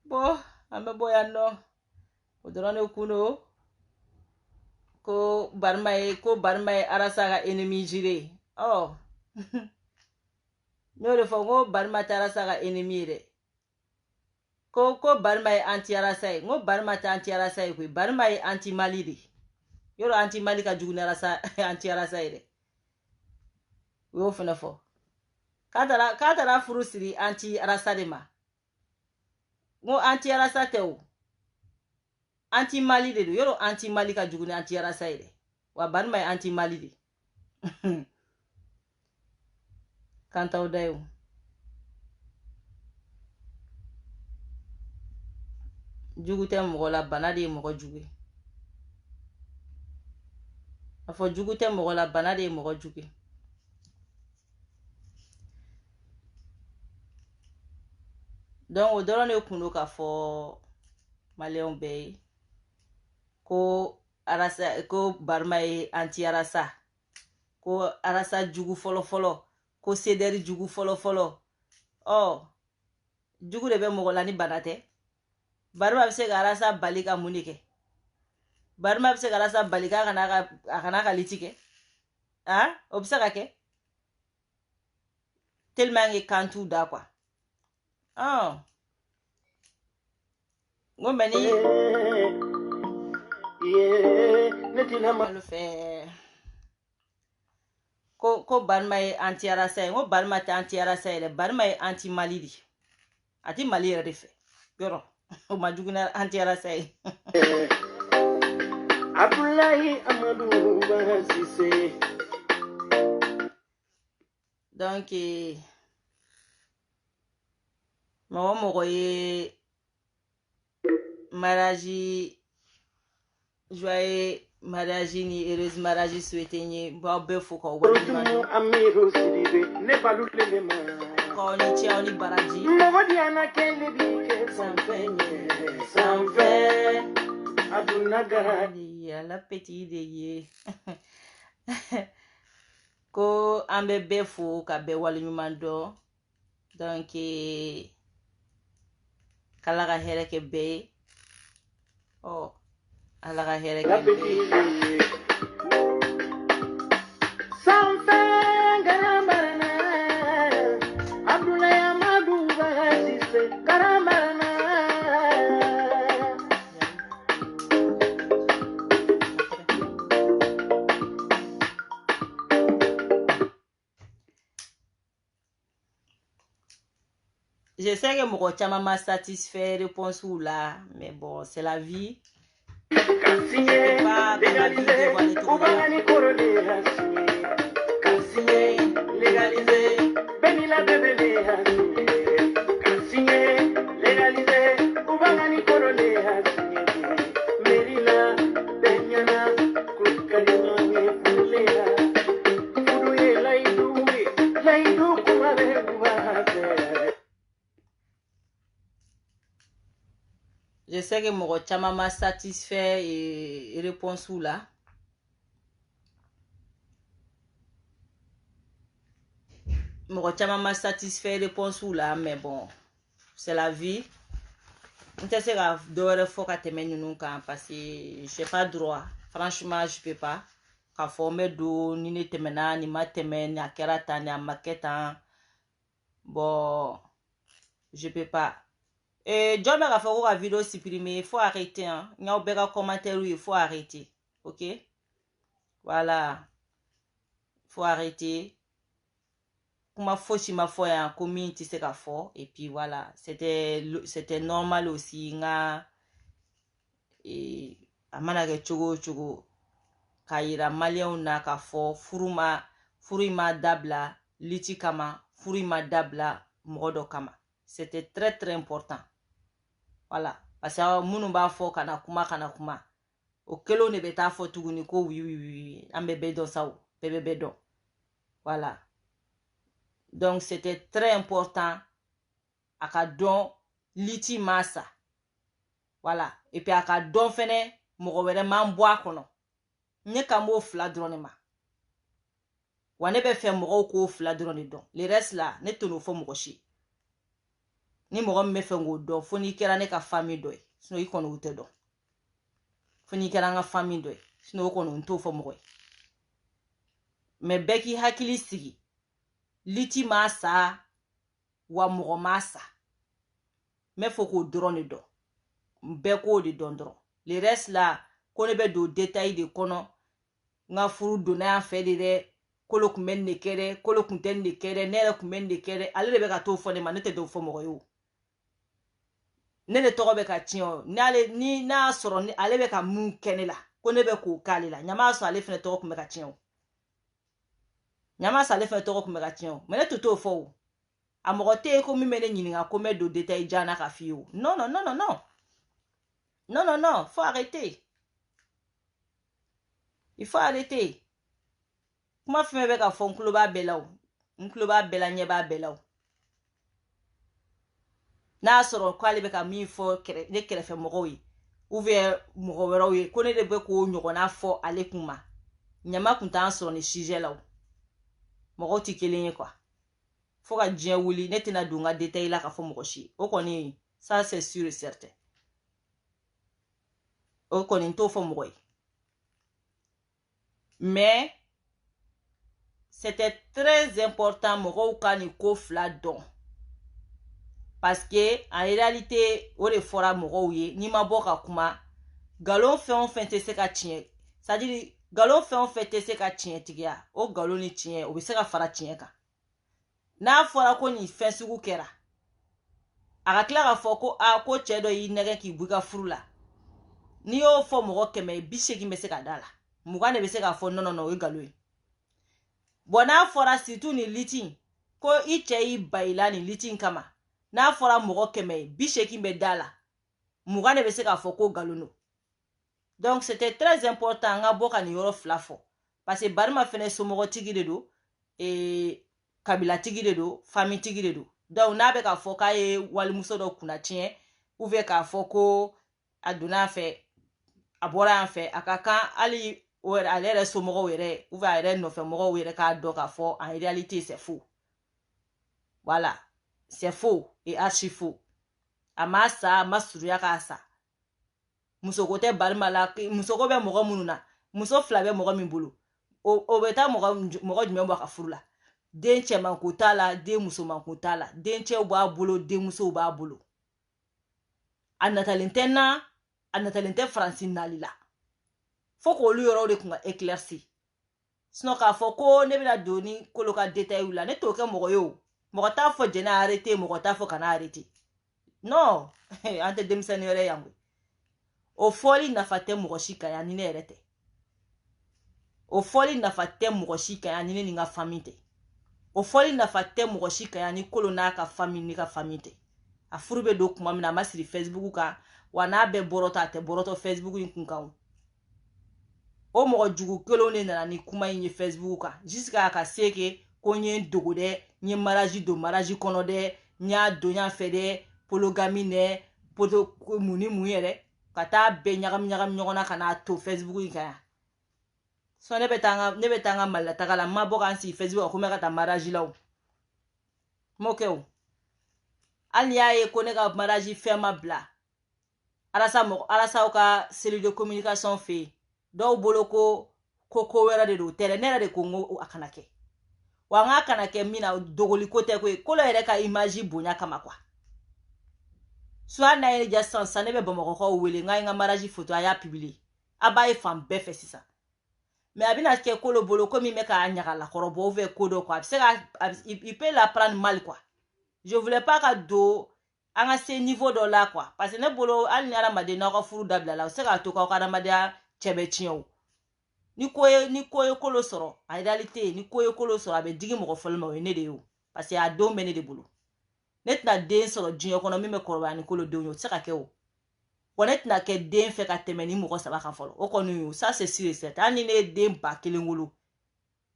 bon an bɛ bɔ yan nɔ o dɔrɔn de kun don ko barima ye arasa ka ennemi jire ɔ n y'o de fɔ ko barima tɛ arasa ka ennemi ye dɛ ko barima ye anti arasa ye n ko barima tɛ anti arasa ye koyi barima ye anti mali de yɔrɔ anti mali ka jugu ni arasa anti arasa ye dɛ u y'o fɛnɛ fɔ k'a taara furu siri anti arasa de ma n ko anti arasa tɛ o anti mali de don yɔrɔ anti mali ka jugu ni anti arasa ye dɛ wa barima ye anti mali de kan t'aw da ye o jugu tɛ mɔgɔ la bana de ye mɔgɔ jugu ye a fɔ jugu tɛ mɔgɔ la bana de ye mɔgɔ jugu ye donc o dɔrɔn de kun don k'a fɔ maliyɛnw bɛɛ ye ko barima ye anti arasa ko arasa jugu fɔlɔfɔlɔ ko sedɛri jugu fɔlɔfɔlɔ ɔ jugu de bɛ mɔgɔ la ni bana tɛ barima bɛ se ka arasa bali ka mun de kɛ barima bɛ se ka arasa bali k'a kana ka liti kɛ o bɛ se ka kɛ tellement que kan t'u da quoi n ko mɛ ni fɛ ko barima ye anti arasa ye n ko barima tɛ anti arasa ye dɛ barima ye anti mali de a ti mali yɛrɛ de fɛ yɔrɔ o ma jugu na anti arasa ye Abdoulaye Amadou Ba Cissé. donc mɔgɔ mɔgɔ ye mariage joyeux mariage ni heureuse mariage souhaité ni ba be fo ko Rotumu amiru sidibe ne balulele ma. ko ni ti oni baraji Mawadi ana kende bike sanfenye sanfe aduna garadi ya la petit de ye ko ambe be fo ka be wali nyuma do donc kala ga here ke be oh ala ga here la ke be petit sanfe garamarana Abdoulaye Amadou Basise garamarana Je sais que mon chama m'a satisfait réponse ou là, mais bon, c'est la vie. Kassiye légalisé Oubangani Korole Hassiye Kassiye légalisé Benila Bebele Hassiye Kassiye légalisé Oubangani Korole Hassiye Merila Benyana Kukalinoye Fulea Fuduye Laidu Kumare Kubahase Je sais que mon chama m'a satisfait et réponse ou là. Mon chama m'a satisfait réponse ou là, mais bon, c'est la vie. On te sait que d'ores faut qu'à te mener nous quand parce que j'ai pas droit. Franchement, je peux pas. Quand former d'eau, ni ne te mena, ni ma te mena, ni à kerata, ni à maqueta. Bon, je peux pas. Et John m'a fait une vidéo supprimée, il faut arrêter. Hein. Il y a un commentaire où il faut arrêter. Ok? Voilà. Il faut arrêter. Kuma foshi ma foi en community c'est qu'à fort. Et puis voilà. C'était normal aussi. Nga. Et amana ke chogo. Kaira malien na ka fort. Furima dabla. Liti kama. Furima dabla. Mrodo kama. C'était très très important. Voilà. Parce que munu ba fo kana kuma. O kelo ne beta fo tuguni ko oui. Ambe bedo sao. Bebe bedo. Voilà. Donc c'était très important. Aka don liti massa. Voilà. Et puis aka don fene mo were mamboa kono. Nye kamo fla dronema. Wane be fe mo ko fla drone don. Le reste là, ne tono fo mo shi. Ni mo me fe ngo do fo ni kera ne ka famille doy sino i kono ute do fo ni kera nga famille doy sino kono nto fo mo me beki hakili sigi liti masa wa mo masa me fo ko drone do be ko di dondro le reste là kono be do détail de kono nga furu do na fe de kolo kumen ne kere kolo kunten ne kere nere kumen ne kere ale be ka to fo ne ma ne te do fo mo yo ne ne togo be ka tiɲo ni na soro ni ale be ka mun kene la ko ne be ko kale la nyama so ale fene togo kuma ka tiɲo nyama so ale fene togo kuma ka tiɲo me ne to fo amogote ko mi mene nyininga ko me do détail jana ka fiyo non faut arrêter il faut arrêter kuma feme be ka fo nklo ba bela nye ba bela na soro ko ale be ka mi fo ne kere fe mogo yi ouvert mogo wero yi ko ne de be ko nyogo na fo ale kuma nyama kunta soro ni sujet la mogo ti kelenye quoi faut ka dien wuli ne tina dunga détail la ka fo mogo shi o koni ça c'est sûr et certain o koni to fo mogo yi mais c'était très important mogo ka ni ko fla don. Parce que en réalité o de fora mogo ye ni ma boka kuma galon fait te se ka tien ça dit galon fait te se ka tien tigia o galon ni tien o be se ka fara tien ka na fora ko ni fen sugu kera aka kila ka fo ko a ko chedo yi nege ki buga furula ni yo fo mogo keme bisheki me se ka dala mugane be se ka fo non o galon bona fora situ ni litin ko iche yi baila ni litin kama na fora mogo keme bisheki be dala mugane be se ka fo ko galono Donc c'était très important nga boka ni yoro flafo parce que barima fene somogo tigi de do et kabila tigi de do famille tigi de do. Donc n'a be ka fo ka ye walimuso do kuna tien ou ve ka fo ko aduna fe abora en fait akaka ali ou ale somogo were ou va ale no fe mogo were ka do ka fo en réalité c'est faux. Voilà, c'est faux et archi faux. Amasa masuruya ka sa. Musoko te barima la musoko be mogo mununa muso fla be mogo min bulu o beta mogo jume bo ka furu la den cɛman ko t'a la den musoman ko t'a la den cɛw b'a bolo den musow b'a bolo a natalen tɛ na a natalen tɛ faransi nali la fo k'olu yɔrɔw de kun ka éclairci sinon k'a fɔ ko ne bɛna don ni kolo ka détail la ne t'o kɛ mɔgɔ ye o mɔgɔ t'a fɔ jɛnɛ arrêté mɔgɔ t'a fɔ kana arrêté non an tɛ denmisɛnnin wɛrɛ yan koyi o fɔli nafa tɛ mɔgɔ si kan yan ni ne yɛrɛ tɛ o fɔli nafa tɛ mɔgɔ si kan yan ni ne ni n ka famille tɛ o fɔli nafa tɛ mɔgɔ si kan yan ni kolo n'a ka famille ni ka famille tɛ a furu bɛ don kuma min na a ma siri Facebook kan wa n'a bɛɛ bɔrɔtɔ a tɛ bɔrɔtɔ Facebook in kun kan o mɔgɔ jugu kelenw de nana ni kuma in ye Facebook kan jusqu'à ka se ke ko n ye n dogo dɛ n ye mariage don mariage kɔnɔ dɛ n y'a don yan fɛ dɛ polygamy dɛ poto mun ni mun yɛrɛ ka taa bɛɛ ɲagami ɲɔgɔn na ka n'a to Facebook in kan yan so ne bɛ taa n ka malilataga la n ma bɔ ka n sigi Facebook ko n bɛ ka taa mariage la o m'o kɛ o hali n'i y'a ye ko ne ka mariage fɛn ma bila alasaw ka cellule de communication fɛ yen dɔw bolo ko wɛrɛ de don tɛ dɛ ne yɛrɛ de ko n ko a kana kɛ wa n k'a kana kɛ min na dogoli ko tɛ koyi kolo yɛrɛ ka image bonya kama quoi so hali n'a ye ne diya sisan ne bɛ bamakɔkaw wele n ka ye n ka mariage photo a y'a publier a b'a ye fan bɛɛ fɛ sisan mais a bɛna kɛ kolo bolo ko min bɛ k'a ɲagala kɔrɔbɔ ou bien ko dɔ quoi a bɛ se ka il peut la prendre mal quoi je voulais pas ka don an ka se niveau dɔ la quoi parce que ne bolo hali ni adamaden n'aw ka furu dabila la o se k'a to k'aw ka adamadenya cɛ bɛ tiɲɛ o ni ko ye kolo sɔrɔ en réalité ni ko ye kolo sɔrɔ a bɛ digi mɔgɔ fɔlɔ ma o ye ne de ye o parce que a don bɛ ne de bolo ne tɛna den sɔrɔ diɲɛ kɔnɔ min bɛ kɔrɔbaya ni kolo denw ye o tɛ se ka kɛ o wa ne tɛna kɛ den fɛ ka tɛmɛ ni mɔgɔ 3 kan fɔlɔ o kɔni ça c'est sûr et certain hali ni ne ye den 1000 wolo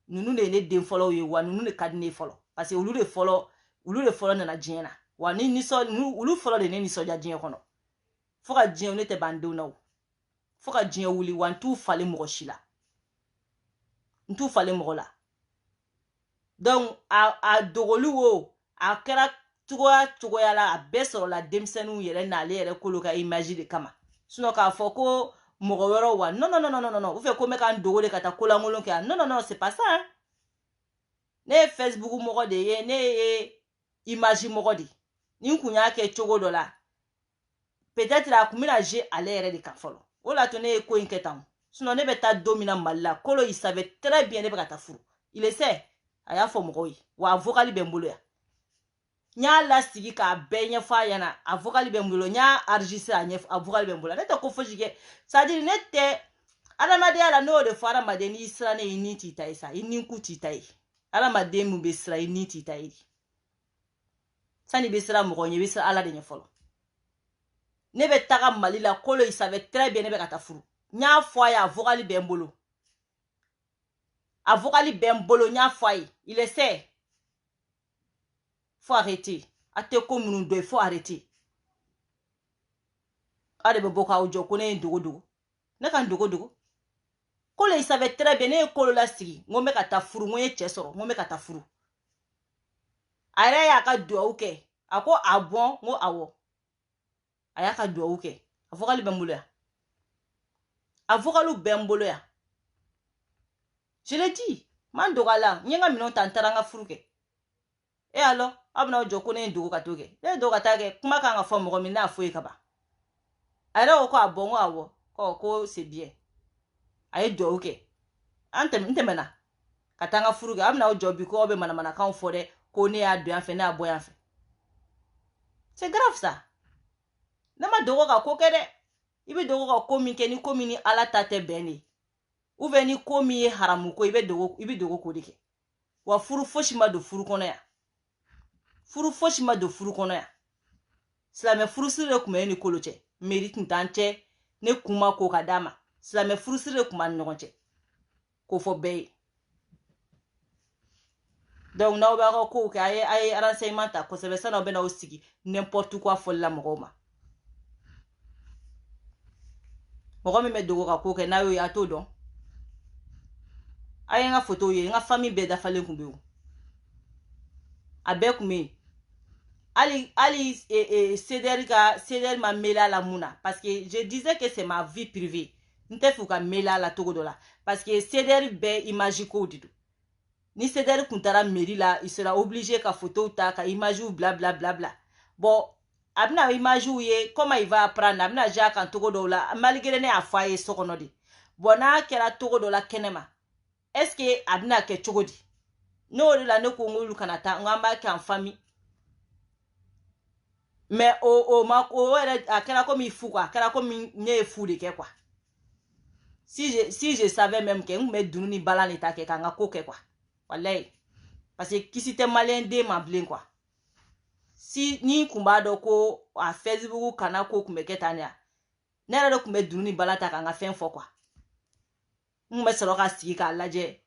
ninnu de ye ne den fɔlɔw ye wa ninnu de ka di ne fɔlɔ parce que olu de fɔlɔ nana diɲɛ na wa olu fɔlɔ de ne nisɔndiya diɲɛ kɔnɔ fo ka diɲɛ ne tɛ ban denw na o fo ka diɲɛ wuli wa n t'u falen mɔgɔ si la n t'u falen mɔgɔ la donc a dogoli wo a kɛra cogoya la a bɛɛ sɔrɔla denmisɛnninw yɛrɛ n'ale yɛrɛ kolo ka image de kama sinon k'a fɔ ko mɔgɔ wɛrɛw wa non ou fait ko n bɛ ka n dogo de ka taa kolankolon kɛ non c'est pas ça hein? Ne ye Facebook mɔgɔ de ye ne ye image mɔgɔ de ni n kun y'a kɛ cogo dɔ la peut-être a kun bɛna jouer ale yɛrɛ de kan fɔlɔ o la to ne ye ko in kɛ tan sinon ne bɛ taa don min na Mali la kolo il savait très bien ne bɛ ka taa furu il le sait a y'a fɔ mɔgɔw ye wa a vocal bɛ n bolo yan n y'a lasigi k'a bɛɛ ɲɛfɔ a ɲɛna a vocal bɛ n bolo n y'a enregistré a vocal bɛ n bolo ne tɛ ko fosi kɛ c'est à dire ne tɛ adamadenya la n'o de fɔ adamaden n'i siran ne i ni t'i ta ye sa i ni ku t'i ta ye adamaden min bɛ siran i ni t'i ta ye sani i bɛ siran mɔgɔ ɲɛ i bɛ siran ala de ɲɛ fɔlɔ ne bɛ taga Mali la kolo il savait très bien ne bɛ ka taa furu n y'a fɔ a ye a vocal bɛ n bolo a vocal bɛ n bolo n y'a fɔ a ye il le sait faut arrêter a tɛ ko minnu dɔn il faut arrêter a de bɛ bɔ k'aw jɔ ko ne ye n dogo ne ka n dogo kolo il savait très bien ne ye kolo lasigi n ko n bɛ ka taa furu n ko n ye cɛ sɔrɔ n ko n bɛ ka taa furu a yɛrɛ y'a ka duwawu kɛ a ko a bɔn n ko awɔ a y'a ka duwawu kɛ a vocal bɛ n bolo yan a vocal bɛ n bolo yan je l'ai dit man dɔgɔla n ye n ka minɛnw ta n taara n ka furu kɛ et alors aw bɛna jɔ ko ne ye dogo ka t'o kɛ ne ye dogo ka taa kɛ kuma kan ka fɔ mɔgɔ min n'a fɔ ye ka ban a yɛrɛ ko ko a bɔn n ko awɔ ko c'est bien a ye duwawu kɛ n tɛmɛna ka taa n ka furu kɛ aw bɛna jɔ bi ko aw bɛ manamanakanw fɔ dɛ ko ne y'a don yan fɛ ne y'a bɔ yan fɛ c'est grave ça ne ma dogo ka ko kɛ dɛ i bɛ dogo ka ko min kɛ ni ko min ni ala ta tɛ bɛn de ou bien ni ko min ye haramu ko i bɛ dogo ko de kɛ wa furu fosi ma don furu kɔnɔ yan furu fosi ma don furu kɔnɔ yan silamɛ furusiri de tun bɛ ne ni kolo cɛ mairie tun t'an cɛ ne kun ma ko ka d'a ma silamɛ furusiri de kun b'a ni ɲɔgɔn cɛ k'o fɔ bɛɛ ye. Donc n'aw b'a ka kow kɛ a ye renseignement ta kosɛbɛ san'aw bɛ n'aw sigi n'importe quoi fɔli la mɔgɔw ma. mɔgɔ min bɛ dogo ka ko kɛ n'a y'o ye a t'o dɔn. a ye n ka photo ye n ka famille bɛɛ dafalen kun bɛ yen. a bɛɛ kun bɛ yen. hali CDR ma mêlé à la mun na parce que je disais que c'est ma vie privée. N tɛ fɛ u ka mêlé à la togo dɔ la parce que CDR bɛɛ image kow de don. Ni CDR kun taara mairie la il sera obligé ka photo ta ka image bla bla bla bla. Bon a bɛna image ye comment il va apprendre a bɛna ja kan togo dɔw la malgré ne y'a fɔ a ye so kɔnɔ de. Bon n'a kɛra togo dɔ la kɛnɛma est-ce que a bɛna kɛ cogo di? N'o de la ne ko n k'olu kana taa n k'an b'a kɛ en famille. Mais o yɛrɛ a kɛra comme fu quoi a kɛra comme ne ye fu de kɛ quoi. Si je savais même que n kun bɛ dunu ni bala de ta kɛ k'an ka ko kɛ quoi. Wallahi parce que kisi tɛ malien den ma bilen quoi. Si ni kun b'a dɔn ko a Facebook kana ko kun bɛ kɛ tan ne yɛrɛ de kun bɛ dunu ni bala ta k'an ka fɛn fɔ quoi. N kun bɛ sɔrɔ ka sigi k'a lajɛ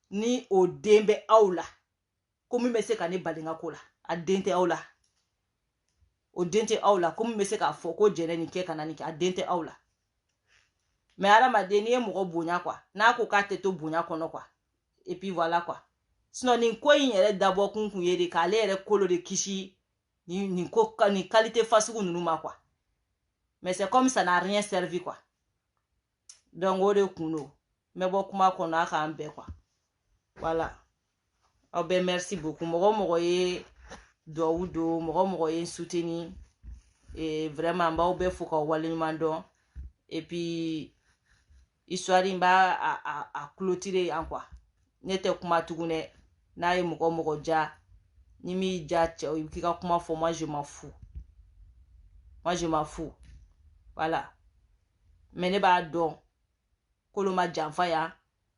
ni o den bɛ aw la ko min bɛ se ka ne bali n ka ko la a den tɛ aw la. O den tɛ aw la ko min bɛ se k'a fɔ ko jɛnɛ nin kɛ ka na nin kɛ a den tɛ aw la. Mais hadamaden n'i ye mɔgɔ bonya quoi n'a ko k'a tɛ to bonya kɔnɔ quoi et puis voilà quoi. Sinon nin ko in yɛrɛ dabɔ kun ye de k'ale yɛrɛ kolo de kisi nin qualité fasugu ninnu ma quoi. Mais c'est comme ça n'a rien servi quoi. Donc o de kun don. N bɛ bɔ kuma kɔnɔ a k'an bɛɛ quoi. Voilà. Aw bɛɛ merci beaucoup. Mɔgɔ ye duwawu don mɔgɔ ye soutenir et vraiment n b'aw bɛɛ fo k'aw waleɲuman dɔn et puis histoire in b'a a clôturer yan quoi. Ne tɛ kuma tugun dɛ n'a ye mɔgɔ ja ni m'i ja cɛ i k'i ka kuma fɔ moi je m'en fous. Voilà. Mais ne b'a dɔn kolo ma janfa yan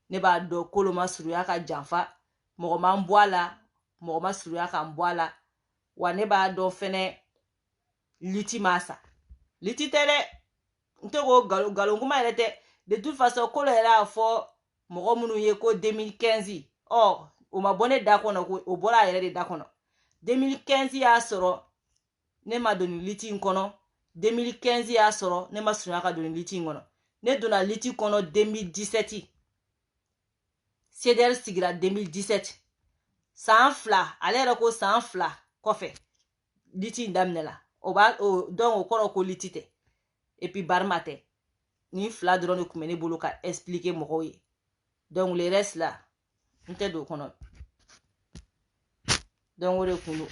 ne b'a dɔn kolo ma surunya ka janfa mɔgɔ ma n bɔ a la mɔgɔ ma surunya ka n bɔ a la wa ne b'a dɔn fɛnɛ liti ma sa liti tɛ dɛ n tɛ ko galon kuma yɛrɛ tɛ de toute façon kolo yɛrɛ y'a fɔ mɔgɔ minnu ye ko 2015 o ma bɔ ne da kɔnɔ ko o bɔra a yɛrɛ de da kɔnɔ 2015 y'a sɔrɔ ne ma don ni liti in kɔnɔ 2015 y'a sɔrɔ ne ma surunya ka don ni liti in kɔnɔ ne donna liti kɔnɔ 2017 CDR sigira 2017 san 2 ale yɛrɛ ko san 2 kɔfɛ liti in daminɛla donc o kɔrɔ ko liti tɛ et puis barima tɛ ni 2 dɔrɔn de kun bɛ ne bolo ka expliquer mɔgɔw ye donc le reste là n tɛ don o kɔnɔ donc o de kun don